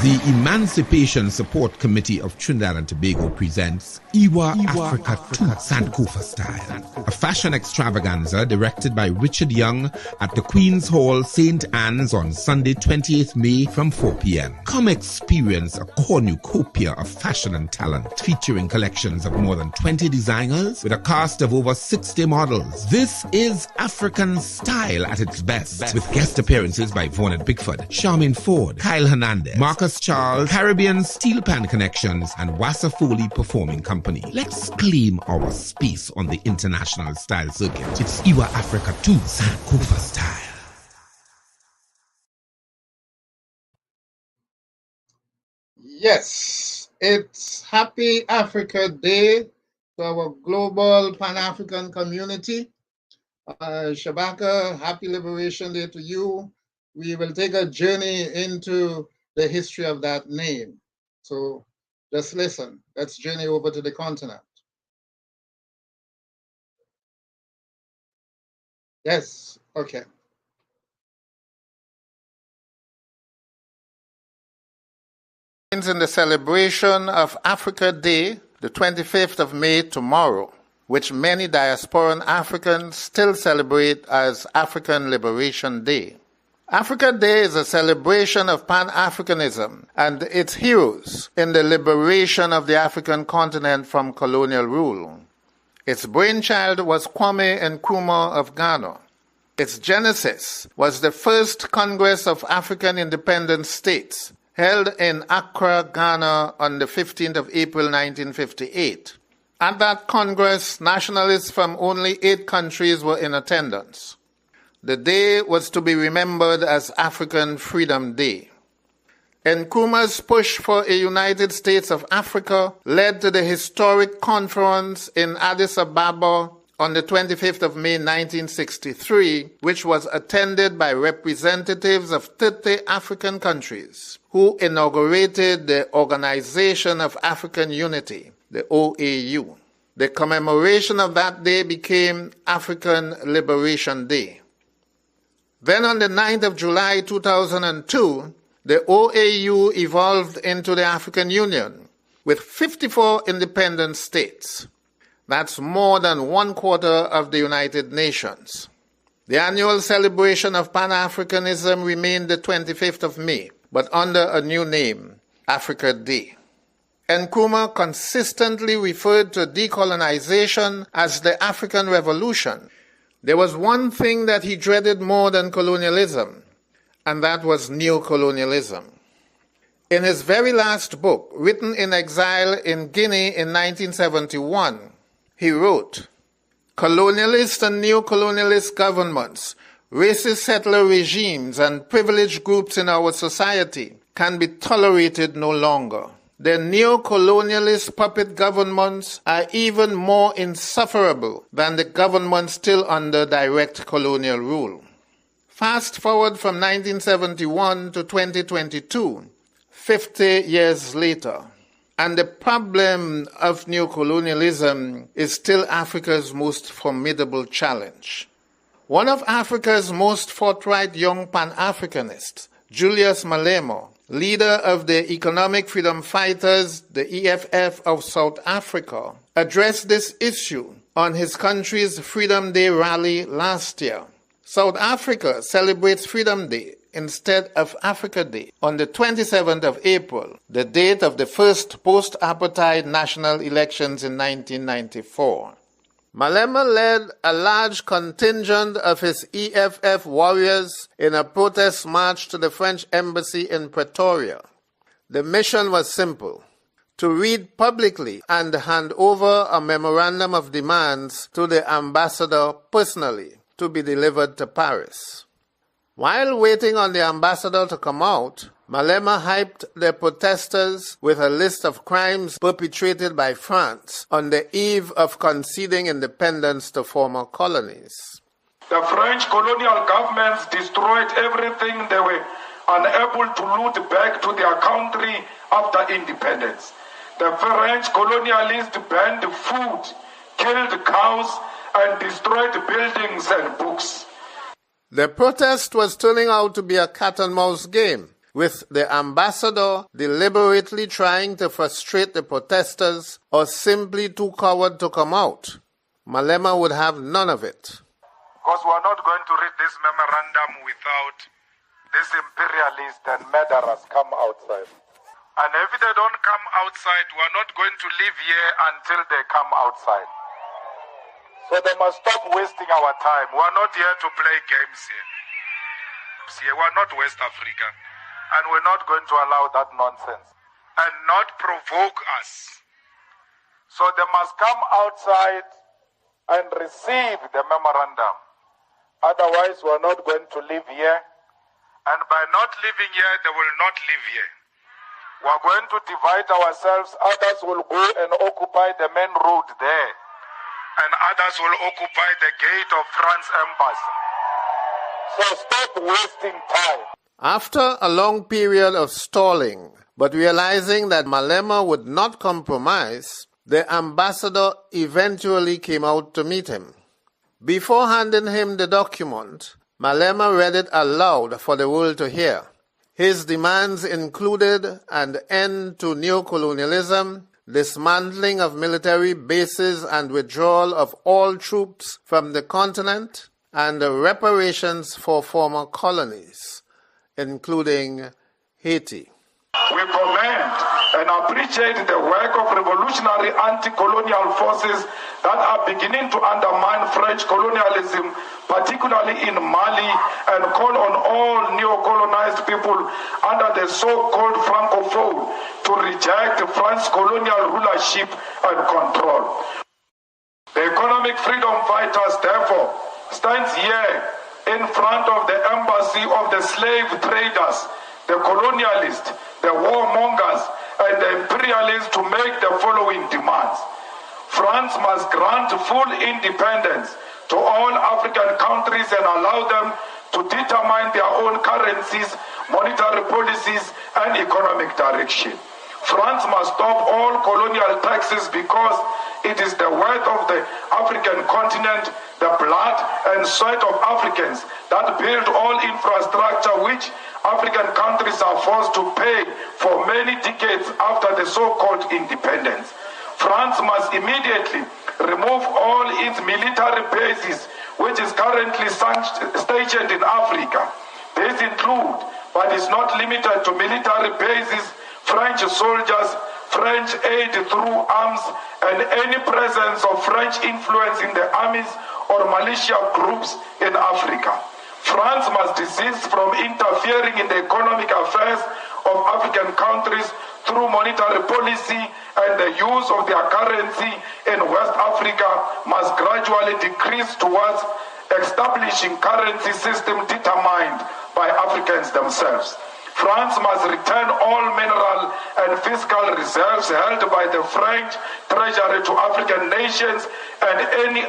The Emancipation Support Committee of Trinidad and Tobago presents Iwa Africa 2 Sankofa Style, a fashion extravaganza directed by Richard Young at the Queen's Hall, St. Anne's on Sunday, 28th May from 4 p.m. Come experience a cornucopia of fashion and talent, featuring collections of more than 20 designers with a cast of over 60 models. This is African style at its best, with guest appearances by Vaughan Bickford, Charmaine Ford, Kyle Hernandez, Marcus Marcus Charles, Caribbean Steel Pan Connections, and Wassa Foley Performing Company. Let's claim our space on the international style circuit. It's Iwa Africa 2 Sankofa style. Yes, it's Happy Africa Day to our global Pan-African community. Shabaka, Happy Liberation Day to you. We will take a journey into the history of that name. So just listen. Let's journey over to the continent. Yes, okay. In the celebration of Africa Day, the 25th of May tomorrow, which many diasporan Africans still celebrate as African Liberation Day. Africa Day is a celebration of Pan-Africanism and its heroes in the liberation of the African continent from colonial rule. Its brainchild was Kwame Nkrumah of Ghana. Its genesis was the first Congress of African Independent States, held in Accra, Ghana on the 15th of April 1958. At that Congress, nationalists from only 8 countries were in attendance. The day was to be remembered as African Freedom Day. Nkrumah's push for a United States of Africa led to the historic conference in Addis Ababa on the 25th of May 1963, which was attended by representatives of 30 African countries, who inaugurated the Organization of African Unity, the OAU. The commemoration of that day became African Liberation Day. Then on the 9th of July 2002, the OAU evolved into the African Union, with 54 independent states. That's more than 1/4 of the United Nations. The annual celebration of Pan-Africanism remained the 25th of May, but under a new name, Africa Day. Nkrumah consistently referred to decolonization as the African Revolution. There was one thing that he dreaded more than colonialism, and that was neocolonialism. In his very last book, written in exile in Guinea in 1971, he wrote, "Colonialist and neo-colonialist governments, racist settler regimes, and privileged groups in our society can be tolerated no longer. The neo-colonialist puppet governments are even more insufferable than the governments still under direct colonial rule." Fast forward from 1971 to 2022, 50 years later, and the problem of neocolonialism is still Africa's most formidable challenge. One of Africa's most forthright young Pan-Africanists, Julius Malema, leader of the Economic Freedom Fighters, the EFF of South Africa, addressed this issue on his country's Freedom Day rally last year. South Africa celebrates Freedom Day instead of Africa Day on the 27th of April, the date of the first post-apartheid national elections in 1994. Malema led a large contingent of his EFF warriors in a protest march to the French embassy in Pretoria. The mission was simple: to read publicly and hand over a memorandum of demands to the ambassador personally to be delivered to Paris. While waiting on the ambassador to come out, Malema hyped the protesters with a list of crimes perpetrated by France on the eve of conceding independence to former colonies. The French colonial governments destroyed everything they were unable to loot back to their country after independence. The French colonialists banned food, killed cows, and destroyed buildings and books. The protest was turning out to be a cat-and-mouse game, with the ambassador deliberately trying to frustrate the protesters or simply too coward to come out. Malema would have none of it. Because we are not going to read this memorandum without these imperialists and murderers come outside. And if they don't come outside, we are not going to live here until they come outside. So they must stop wasting our time. We are not here to play games here. We are not West Africa. and we're not going to allow that nonsense and not provoke us. So they must come outside and receive the memorandum. Otherwise, we're not going to live here. And by not living here, they will not live here. We're going to divide ourselves. Others will go and occupy the main road there. And others will occupy the gate of France embassy. So stop wasting time. After a long period of stalling, but realizing that Malema would not compromise, the ambassador eventually came out to meet him. Before handing him the document, Malema read it aloud for the world to hear. His demands included an end to neocolonialism, dismantling of military bases and withdrawal of all troops from the continent, and reparations for former colonies, including Haiti. We commend and appreciate the work of revolutionary anti-colonial forces that are beginning to undermine French colonialism, particularly in Mali, and call on all neo-colonized people under the so-called Francophone to reject France's colonial rulership and control. The economic freedom fighters, therefore, stands here in front of the embassy of the slave traders, the colonialists, the warmongers, and the imperialists to make the following demands. France must grant full independence to all African countries and allow them to determine their own currencies, monetary policies, and economic direction. France must stop all colonial taxes because it is the wealth of the African continent, the blood and sweat of Africans that build all infrastructure which African countries are forced to pay for many decades after the so-called independence. France must immediately remove all its military bases which is currently stationed in Africa. These include, but is not limited to, military bases, French soldiers, French aid through arms, and any presence of French influence in the armies or militia groups in Africa. France must desist from interfering in the economic affairs of African countries through monetary policy, and the use of their currency in West Africa must gradually decrease towards establishing currency system determined by Africans themselves. France must return all mineral and fiscal reserves held by the French treasury to African nations and any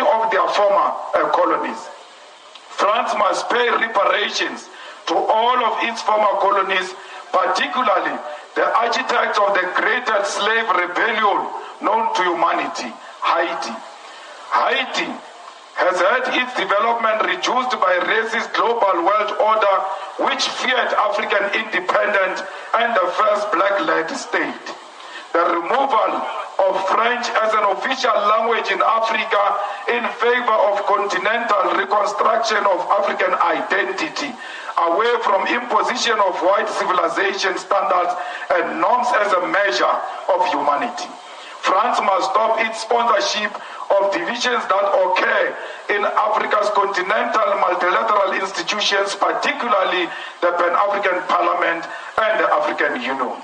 of their former colonies. France must pay reparations to all of its former colonies, particularly the architects of the greatest slave rebellion known to humanity, Haiti. Haiti has had its development reduced by racist global world order which feared African independence and the first black-led state. The removal of French as an official language in Africa in favor of continental reconstruction of African identity, away from imposition of white civilization standards and norms as a measure of humanity. France must stop its sponsorship of divisions that occur in Africa's continental multilateral institutions, particularly the Pan-African Parliament and the African Union.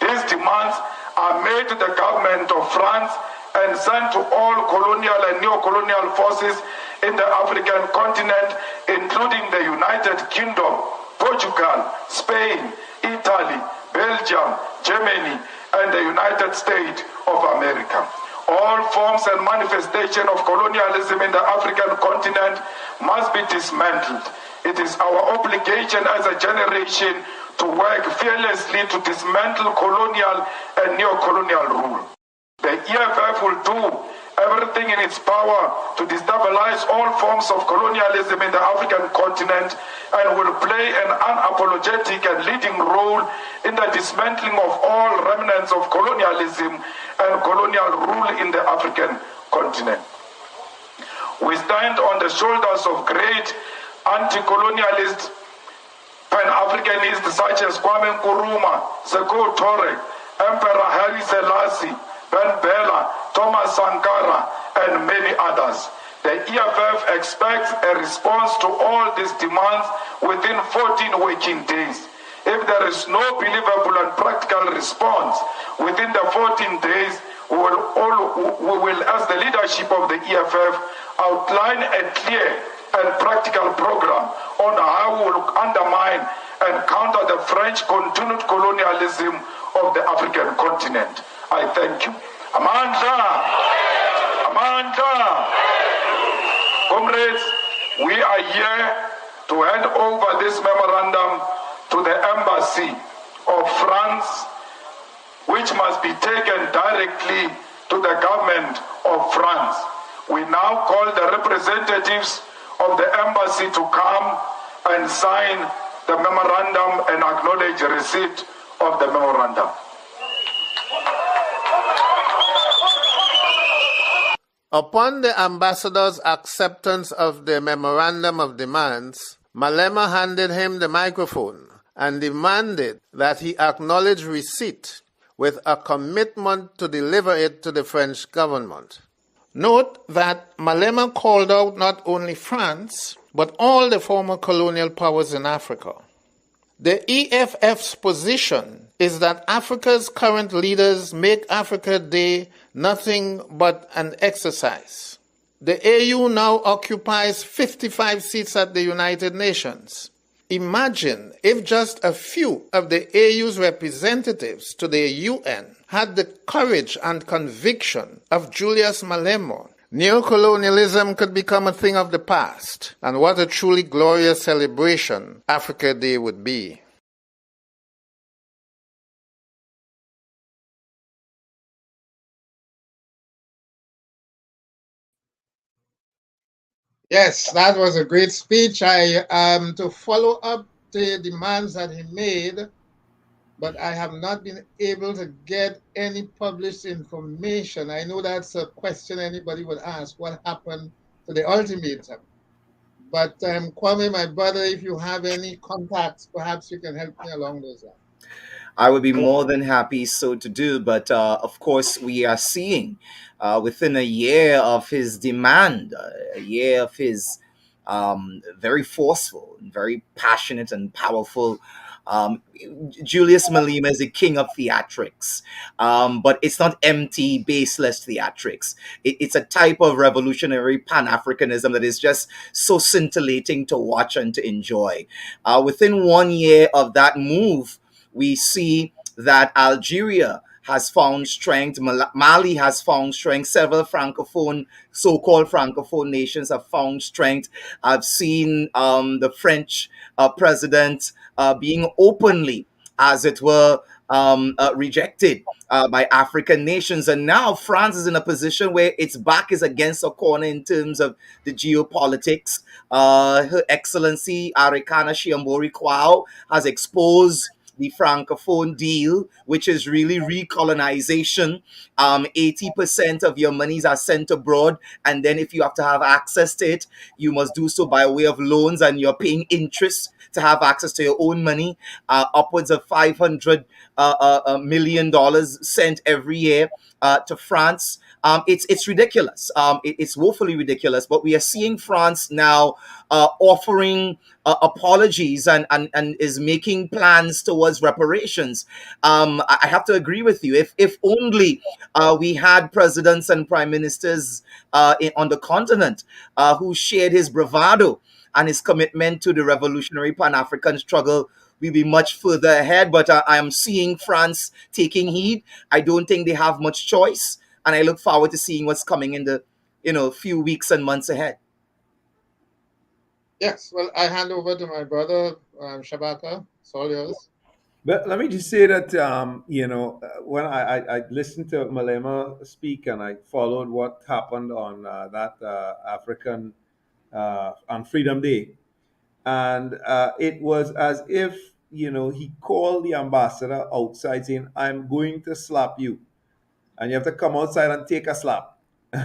These demands are made to the government of France and sent to all colonial and neo-colonial forces in the African continent, including the United Kingdom, Portugal, Spain, Italy, Belgium, Germany, and the United States of America. All forms and manifestation of colonialism in the African continent must be dismantled. It is our obligation as a generation to work fearlessly to dismantle colonial and neo-colonial rule. The EFF will do everything in its power to destabilize all forms of colonialism in the African continent and will play an unapologetic and leading role in the dismantling of all remnants of colonialism and colonial rule in the African continent. We stand on the shoulders of great anti-colonialist Pan-Africanists such as Kwame Nkrumah, Sekou Toure, Emperor Haile Selassie, Ben Bella, Thomas Sankara, and many others. The EFF expects a response to all these demands within 14 working days. If there is no believable and practical response within the 14 days, we will, as the leadership of the EFF, outline a clear and practical program on how we will undermine and counter the French continued colonialism of the African continent. I thank you. Amandla! Amandla! Comrades, we are here to hand over this memorandum to the embassy of France, which must be taken directly to the government of France. We now call the representatives of the embassy to come and sign the memorandum and acknowledge receipt of the memorandum. Upon the ambassador's acceptance of the memorandum of demands, Malema handed him the microphone and demanded that he acknowledge receipt with a commitment to deliver it to the French government. Note that Malema called out not only France, but all the former colonial powers in Africa. The EFF's position is that Africa's current leaders make Africa Day nothing but an exercise. The AU now occupies 55 seats at the United Nations. Imagine if just a few of the AU's representatives to the UN had the courage and conviction of Julius Malema. Neocolonialism could become a thing of the past, and what a truly glorious celebration Africa Day would be. Yes, that was a great speech. To follow up the demands that he made, but I have not been able to get any published information. I know that's a question anybody would ask, what happened to the ultimatum? But Kwame, my brother, if you have any contacts, perhaps you can help me along those lines. I would be more than happy so to do, but of course, we are seeing within a year of his demand, a year of his very forceful, very passionate, and powerful. Um, Julius Malema is a king of theatrics, but it's not empty, baseless theatrics. It's a type of revolutionary Pan Africanism that is just so scintillating to watch and to enjoy. Within 1 year of that move, we see that Algeria has found strength, Mali has found strength, several francophone, so-called francophone nations have found strength. I've seen the French president being openly, as it were, rejected by African nations. And now France is in a position where its back is against a corner in terms of the geopolitics. Her Excellency Arikana Shiambori Kwao has exposed the Francophone deal, which is really recolonization. 80% of your monies are sent abroad, and then if you have to have access to it, you must do so by way of loans, and you're paying interest to have access to your own money. Upwards of $500 million sent every year to France. It's ridiculous. It's woefully ridiculous. But we are seeing France now offering apologies and is making plans towards reparations. I have to agree with you. If only we had presidents and prime ministers on the continent who shared his bravado and his commitment to the revolutionary Pan-African struggle, we'll be much further ahead. But I am seeing France taking heed. I don't think they have much choice, and I look forward to seeing what's coming in the few weeks and months ahead. Yes, well, I hand over to my brother, Shabaka. It's all yours. But let me just say that, when I listened to Malema speak and I followed what happened on that African on Freedom Day, and it was as if, he called the ambassador outside saying, "I'm going to slap you, and you have to come outside and take a slap." And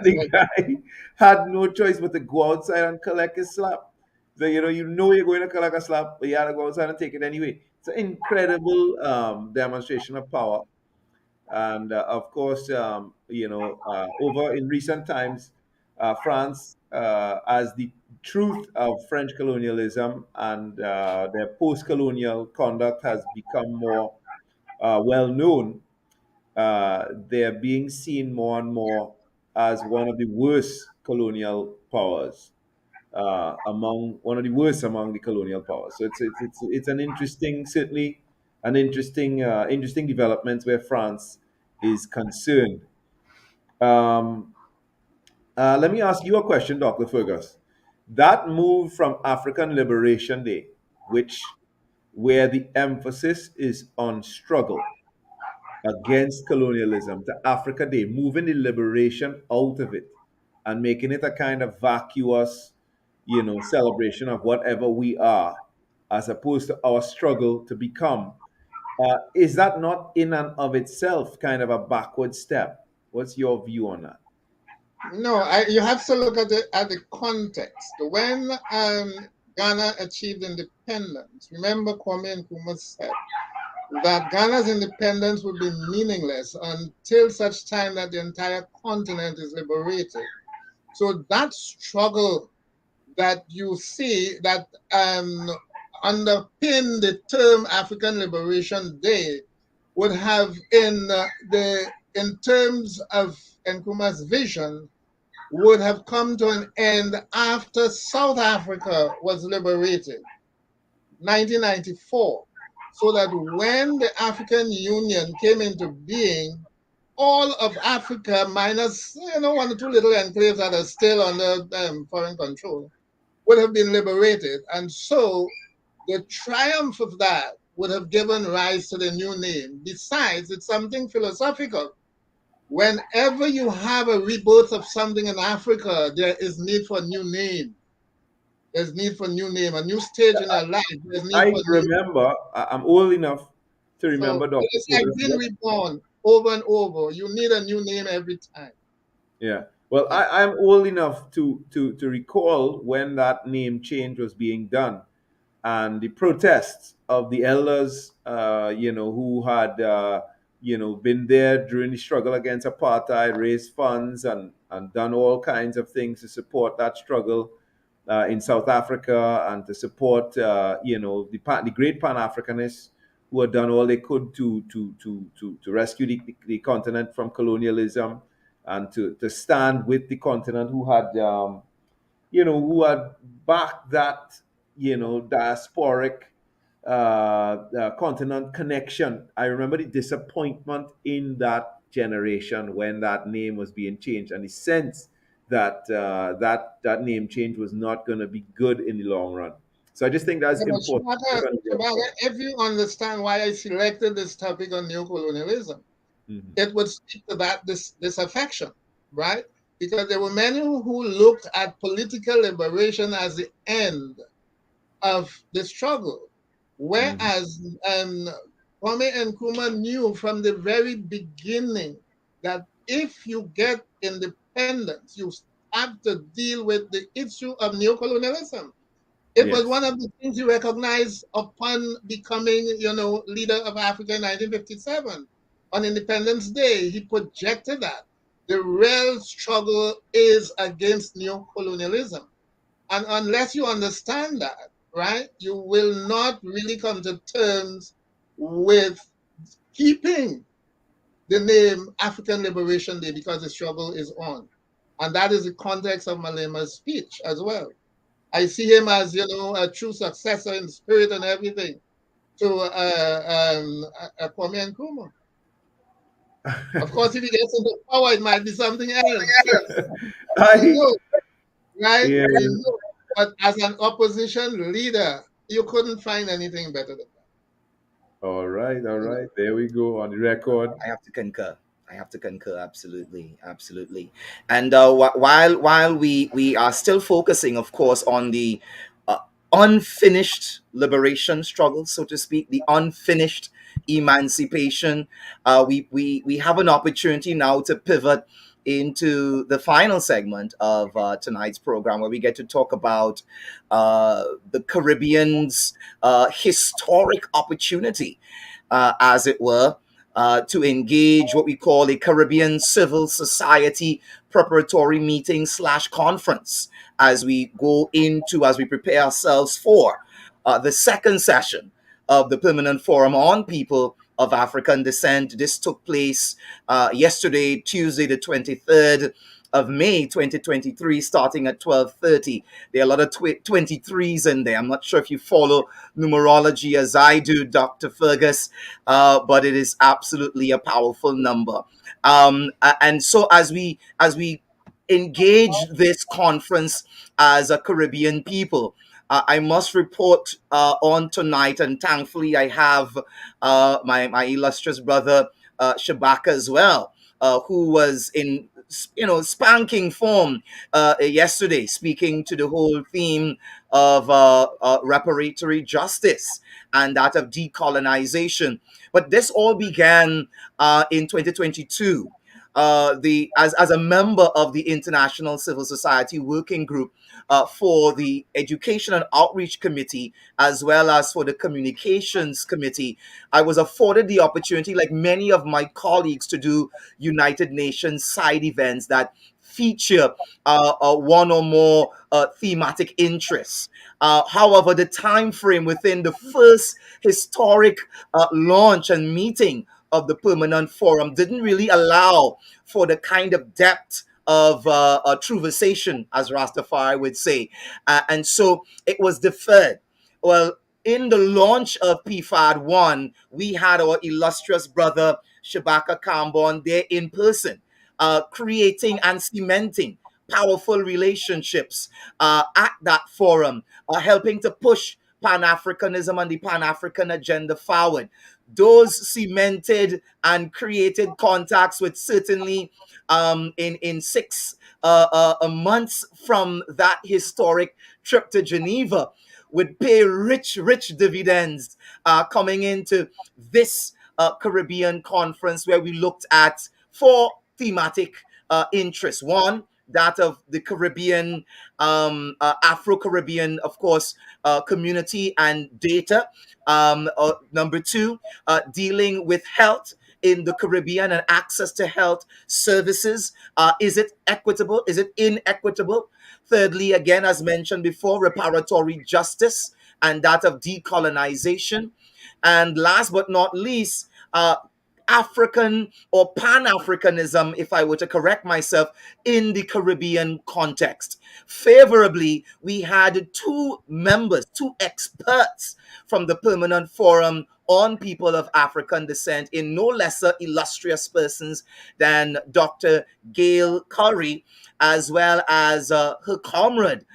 the guy had no choice but to go outside and collect his slap. So you're going to collect a slap, but you had to go outside and take it anyway. It's an incredible demonstration of power. And of course, over in recent times, France, as the truth of French colonialism and their post-colonial conduct has become more well known, they're being seen more and more as one of the worst colonial powers, among one of the worst among the colonial powers. So it's an interesting, certainly an interesting development where France is concerned. Um, Let me ask you a question, Dr. Fergus. That move from African Liberation Day, where the emphasis is on struggle against colonialism, to Africa Day, moving the liberation out of it and making it a kind of vacuous, celebration of whatever we are, as opposed to our struggle to become. Is that not in and of itself kind of a backward step? What's your view on that? No, you have to look at the context. When Ghana achieved independence, remember Kwame Nkrumah said that Ghana's independence would be meaningless until such time that the entire continent is liberated. So that struggle that you see that underpin the term African Liberation Day would have in terms of Nkrumah's vision, would have come to an end after South Africa was liberated, 1994, so that when the African Union came into being, all of Africa, minus one or two little enclaves that are still under foreign control, would have been liberated. And so the triumph of that would have given rise to the new name. Besides, it's something philosophical. Whenever you have a rebirth of something in Africa, there is need for a new name. There's need for a new name, a new stage in our life. There's need I for new. remember, I'm old enough to So remember Dr. it's like being reborn over and over. You need a new name every time. Yeah. Well, I'm old enough to recall when that name change was being done, and the protests of the elders, who had, been there during the struggle against apartheid, raised funds and done all kinds of things to support that struggle in South Africa, and to support, the great Pan Africanists who had done all they could to rescue the continent from colonialism, and to stand with the continent who had, who had backed that, diasporic continent connection. I remember the disappointment in that generation when that name was being changed, and the sense that that name change was not going to be good in the long run. So I just think that's Yeah, but important. Shabaka, if you understand why I selected this topic on neocolonialism, Mhm. it would speak to that disaffection, right? Because there were many who looked at political liberation as the end of the struggle, whereas Kwame Nkrumah knew from the very beginning that if you get independence, you have to deal with the issue of neocolonialism. It was Yes. one of the things he recognized upon becoming, leader of Africa in 1957. On Independence Day, he projected that the real struggle is against neocolonialism. And unless you understand that, right, you will not really come to terms with keeping the name African Liberation Day because the struggle is on. And that is the context of Malema's speech as well. I see him as, a true successor in spirit and everything to Kwame Nkrumah. Of course, if he gets into power, it might be something else. We I, know, right? yeah. We know. But as an opposition leader, you couldn't find anything better than that. All right, all right. There we go on the record. I have to concur. I have to concur. Absolutely, absolutely. And while we are still focusing, of course, on the unfinished liberation struggle, so to speak, the unfinished emancipation, we have an opportunity now to pivot into the final segment of tonight's program, where we get to talk about the Caribbean's historic opportunity, as it were, to engage what we call a Caribbean civil society preparatory meeting slash conference as we prepare ourselves for the second session of the Permanent Forum on People of African Descent. This took place yesterday, Tuesday, the 23rd of May 2023, starting at 12:30. There are a lot of 23s in there. I'm not sure if you follow numerology as I do, Dr. Fergus, but it is absolutely a powerful number. And so as we engage this conference as a Caribbean people, I must report on tonight, and thankfully I have my illustrious brother Shabaka as well, who was in spanking form yesterday, speaking to the whole theme of reparatory justice and that of decolonization. But this all began in 2022. As a member of the International Civil Society Working Group for the Education and Outreach Committee, as well as for the Communications Committee, I was afforded the opportunity, like many of my colleagues, to do United Nations side events that feature one or more thematic interests. However, the time frame within the first historic launch and meeting of the Permanent Forum didn't really allow for the kind of depth of conversation, as Rastafari would say. And so it was deferred. Well, in the launch of PFAD 1, we had our illustrious brother Shabaka Kambon there in person, creating and cementing powerful relationships at that forum, helping to push Pan Africanism and the Pan African agenda forward. Those cemented and created contacts with certainly in 6 months from that historic trip to Geneva would pay rich dividends coming into this Caribbean conference, where we looked at 4 thematic interests. One, that of the Caribbean, Afro-Caribbean, of course, community and data. Number 2, dealing with health in the Caribbean and access to health services. Is it equitable? Is it inequitable? Thirdly, again, as mentioned before, reparatory justice and that of decolonization. And last but not least, African or Pan Africanism, if I were to correct myself, in the Caribbean context. Favorably, we had 2 experts from the Permanent Forum on People of African Descent, in no lesser illustrious persons than Dr. Gail Curry, as well as her comrade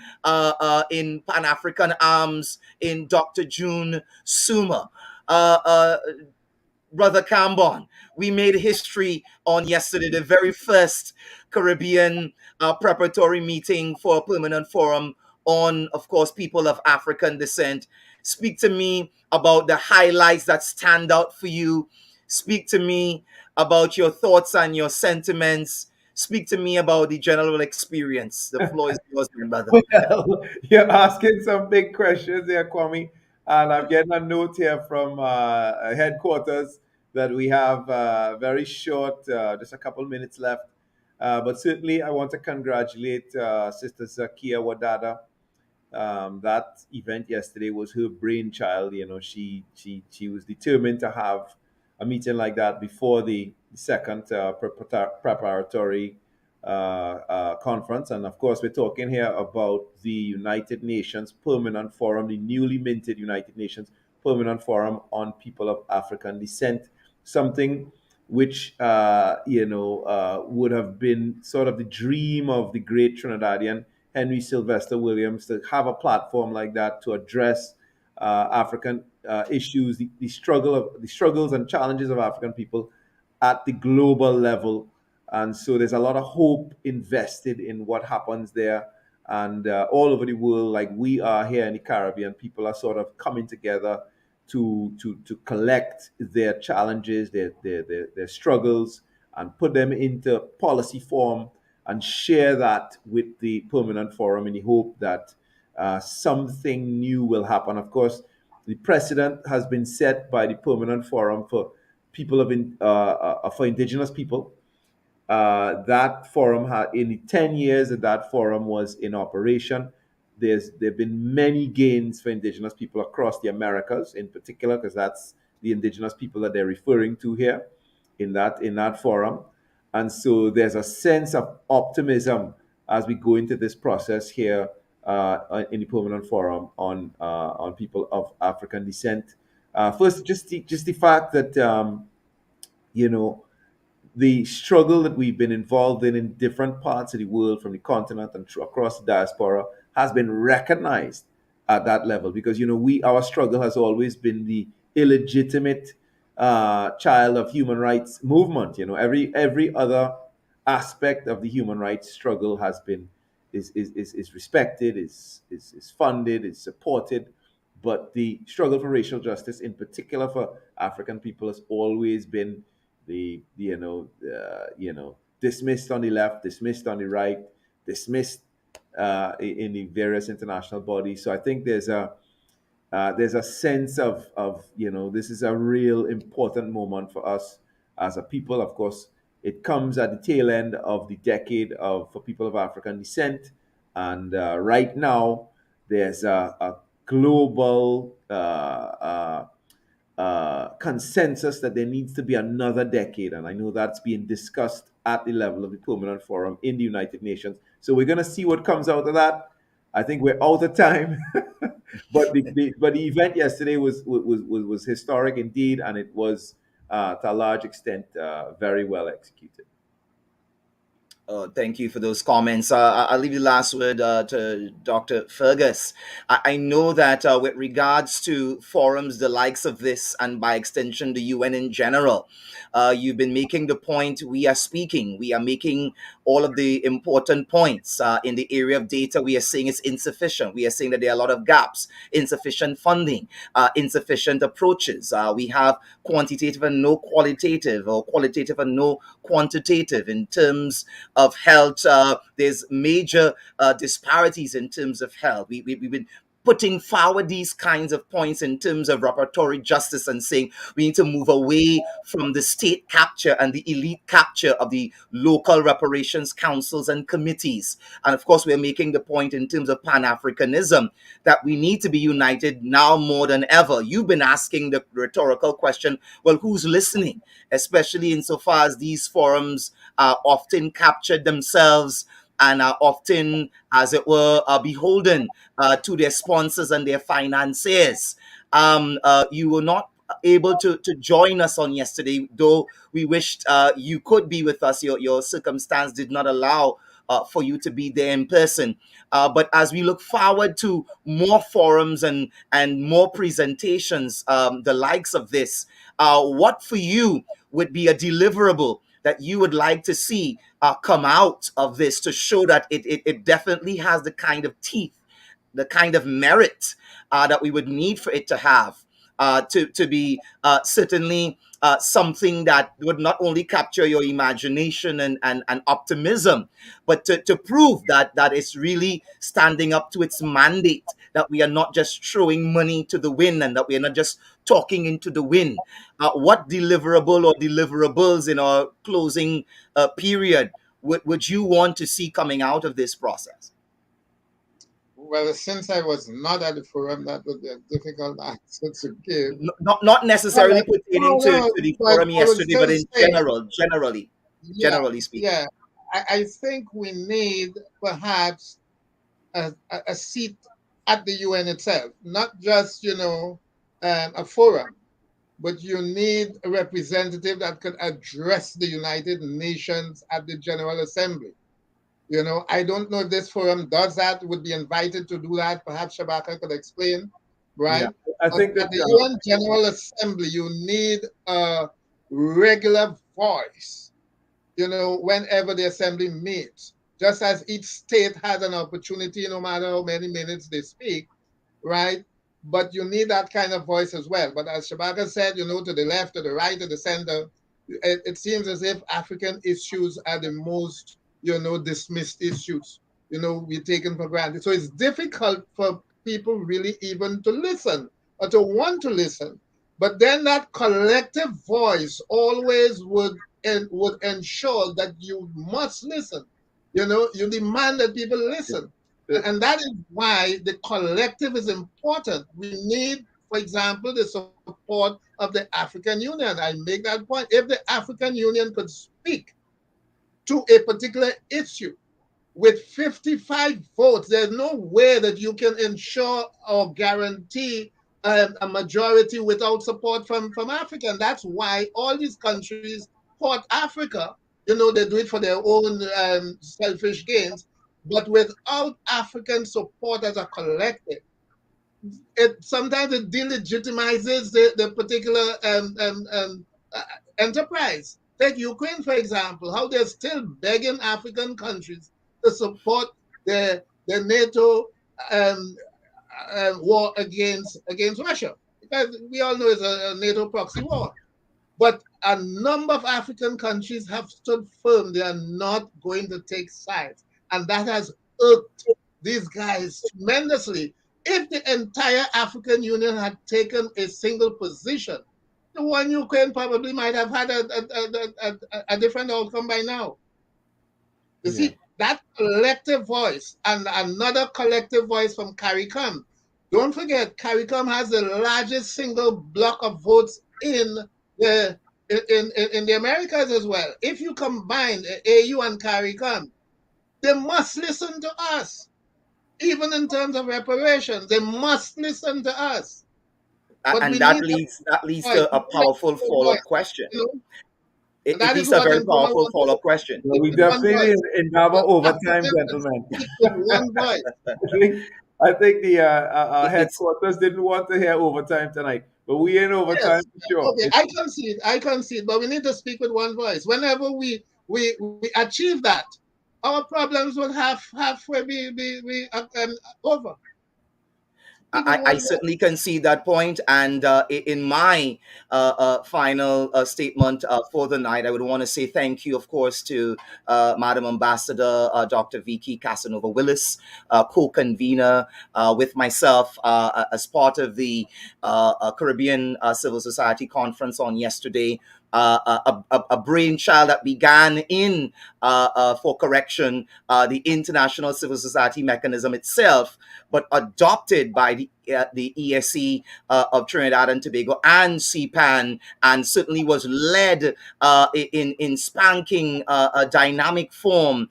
in Pan African Arms, in Dr. June Suma. Brother Cambon, we made history on yesterday, the very first Caribbean preparatory meeting for a Permanent Forum on, of course, people of African descent. Speak to me about the highlights that stand out for you. Speak to me about your thoughts and your sentiments. Speak to me about the general experience. The floor is yours, my brother. Well, you're asking some big questions there, Kwame. And I'm getting a note here from headquarters that we have very short, just a couple minutes left. But certainly, I want to congratulate Sister Zakia Wadada. That event yesterday was her brainchild. You know, she was determined to have a meeting like that before the second preparatory conference. And of course, we're talking here about the United Nations Permanent Forum, the newly minted United Nations Permanent Forum on People of African Descent, something which would have been sort of the dream of the great Trinidadian Henry Sylvester Williams, to have a platform like that to address African issues, the struggles and challenges of African people at the global level. And so there's a lot of hope invested in what happens there. And all over the world, like we are here in the Caribbean, people are sort of coming together to collect their challenges, their struggles, and put them into policy form and share that with the Permanent Forum in the hope that something new will happen. Of course, the precedent has been set by the Permanent Forum for people for indigenous people. That forum had, in the 10 years that that forum was in operation, there've been many gains for indigenous people across the Americas, in particular, because that's the indigenous people that they're referring to here in that forum. And so there's a sense of optimism as we go into this process here in the Permanent Forum on people of African descent. First, just the fact that you know the struggle that we've been involved in different parts of the world, from the continent and across the diaspora, has been recognized at that level, because our struggle has always been the illegitimate child of human rights movement. Every other aspect of the human rights struggle has been is respected, is funded, is supported, but the struggle for racial justice, in particular for African people, has always been dismissed on the left, dismissed on the right, dismissed in the various international bodies. So I think there's a sense of this is a real important moment for us as a people. Of course, it comes at the tail end of the decade for people of African descent, and right now there's a global consensus that there needs to be another decade. And I know that's being discussed at the level of the Permanent Forum in the United Nations. So we're going to see what comes out of that. I think we're out of time, but the event yesterday was historic indeed, and it was to a large extent very well executed. Thank you for those comments. I'll leave the last word to Dr. Fergus. I know that with regards to forums, the likes of this, and by extension, the UN in general, you've been making the point. We are making all of the important points. In the area of data, we are saying it's insufficient. We are saying that there are a lot of gaps, insufficient funding, insufficient approaches. We have quantitative and no qualitative, or qualitative and no quantitative in terms of health. There's major disparities in terms of health. We've been putting forward these kinds of points in terms of reparatory justice and saying we need to move away from the state capture and the elite capture of the local reparations councils and committees. And of course, we're making the point in terms of Pan-Africanism that we need to be united now more than ever. You've been asking the rhetorical question, well, who's listening? Especially insofar as these forums are often captured themselves and are often, as it were, beholden to their sponsors and their financiers. You were not able to join us on yesterday, though we wished you could be with us. Your circumstance did not allow for you to be there in person. But as we look forward to more forums and more presentations, the likes of this, what for you would be a deliverable that you would like to see come out of this to show that it definitely has the kind of teeth, the kind of merit that we would need for it to have, to be certainly something that would not only capture your imagination and optimism, but to prove that it's really standing up to its mandate, that we are not just throwing money to the wind and that we are not just talking into the wind. What deliverable or deliverables in our closing period would you want to see coming out of this process? Well, since I was not at the forum, that would be a difficult answer to give. Not necessarily pertaining to the forum yesterday, but in generally speaking. Yeah, I think we need perhaps a seat at the UN itself, not just, a forum, but you need a representative that could address the United Nations at the General Assembly. I don't know if this forum does that, would be invited to do that. Perhaps Shabaka could explain, right? Yeah, I think that at the UN General Assembly, you need a regular voice, whenever the assembly meets. Just as each state has an opportunity, no matter how many minutes they speak, right? But you need that kind of voice as well. But as Shabaka said, to the left, to the right, to the center, it seems as if African issues are the most dismissed issues, we're taken for granted. So it's difficult for people really even to listen or to want to listen, But then that collective voice always would ensure that you must listen. You demand that people listen. And that is why the collective is important. We need, for example, the support of the African Union. I make that point. If the African Union could speak to a particular issue with 55 votes, there's no way that you can ensure or guarantee a majority without support from Africa. And that's why all these countries support Africa. They do it for their own selfish gains. But without African support as a collective, sometimes it delegitimizes the particular enterprise. Take Ukraine, for example, how they're still begging African countries to support the NATO war against Russia, because we all know it's a NATO proxy war. But a number of African countries have stood firm. They are not going to take sides. And that has irked these guys tremendously. If the entire African Union had taken a single position, the one Ukraine probably might have had a different outcome by now. You see, that collective voice and another collective voice from CARICOM. Don't forget, CARICOM has the largest single block of votes in the Americas as well. If you combine AU and CARICOM, they must listen to us. Even in terms of reparations, they must listen to us. But And we that need leads to a powerful follow-up question. It that is leads to a what very I'm going powerful follow-up question. Well, we definitely in Indaba overtime, gentlemen. One voice. I think the It's headquarters didn't want to hear overtime tonight, but we in overtime Yes. for sure. Okay, I can see it. I can see it. But we need to speak with one voice. Whenever we achieve that, our problems will halfway be over. I certainly can see that point. And in my final statement for the night, I would want to say thank you, of course, to Madam Ambassador Dr. Vicky Casanova Willis, co-convener with myself as part of the Caribbean Civil Society Conference on yesterday. A brainchild that began in, for correction, the International Civil Society Mechanism itself, but adopted by the ESC of Trinidad and Tobago and CPAN, and certainly was led in spanking a dynamic form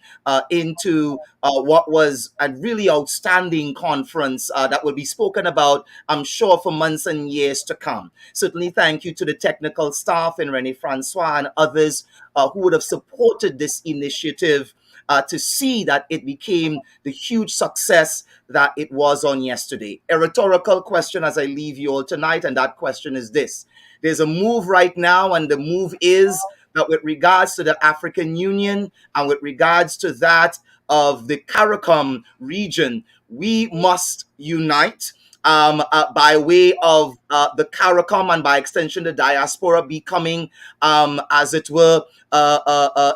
into what was a really outstanding conference that will be spoken about, I'm sure, for months and years to come. Certainly thank you to the technical staff and Rene Francois and others who would have supported this initiative to see that it became the huge success that it was on yesterday. A rhetorical question as I leave you all tonight, and that question is this. There's a move right now, and the move is that with regards to the African Union and with regards to that of the CARICOM region, we must unite by way of the CARICOM and by extension the diaspora becoming, as it were,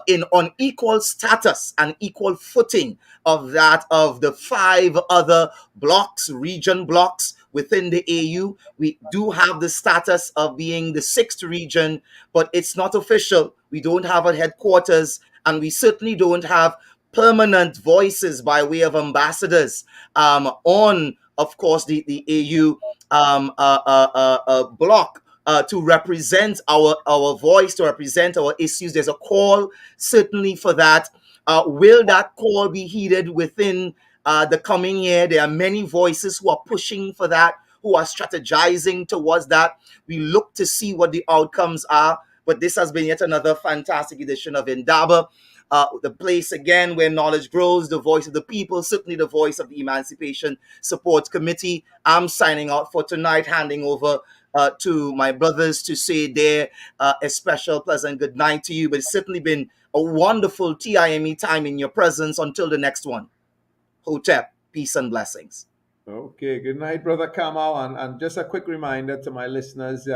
in on equal status and equal footing of that of the 5 other blocks, region blocks within the AU. We do have the status of being the 6th region, but it's not official. We don't have a headquarters, and we certainly don't have permanent voices by way of ambassadors on, of course, the AU block to represent our voice, to represent our issues. There's a call certainly for that. Will that call be heeded within the coming year? There are many voices who are pushing for that, who are strategizing towards that. We look to see what the outcomes are. But this has been yet another fantastic edition of Indaba. The place again where knowledge grows, the voice of the people, certainly the voice of the Emancipation Support Committee. I'm signing out for tonight, handing over to my brothers to say a special pleasant good night to you. But it's certainly been a wonderful TIME time in your presence. Until the next one. Hotep, peace and blessings. Okay, good night, Brother Kamal. And just a quick reminder to my listeners,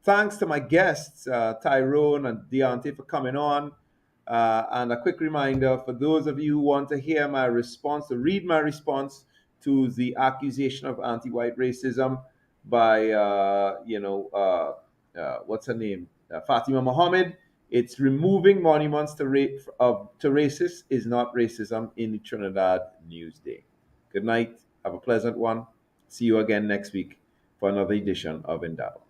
thanks to my guests, Tyrone and Deontay, for coming on. And a quick reminder for those of you who want to hear my response, to read my response to the accusation of anti-white racism, by what's her name, Fatima Mohammed. It's removing monuments to racists is not racism in the Trinidad Newsday. Good night. Have a pleasant one. See you again next week for another edition of Indaba.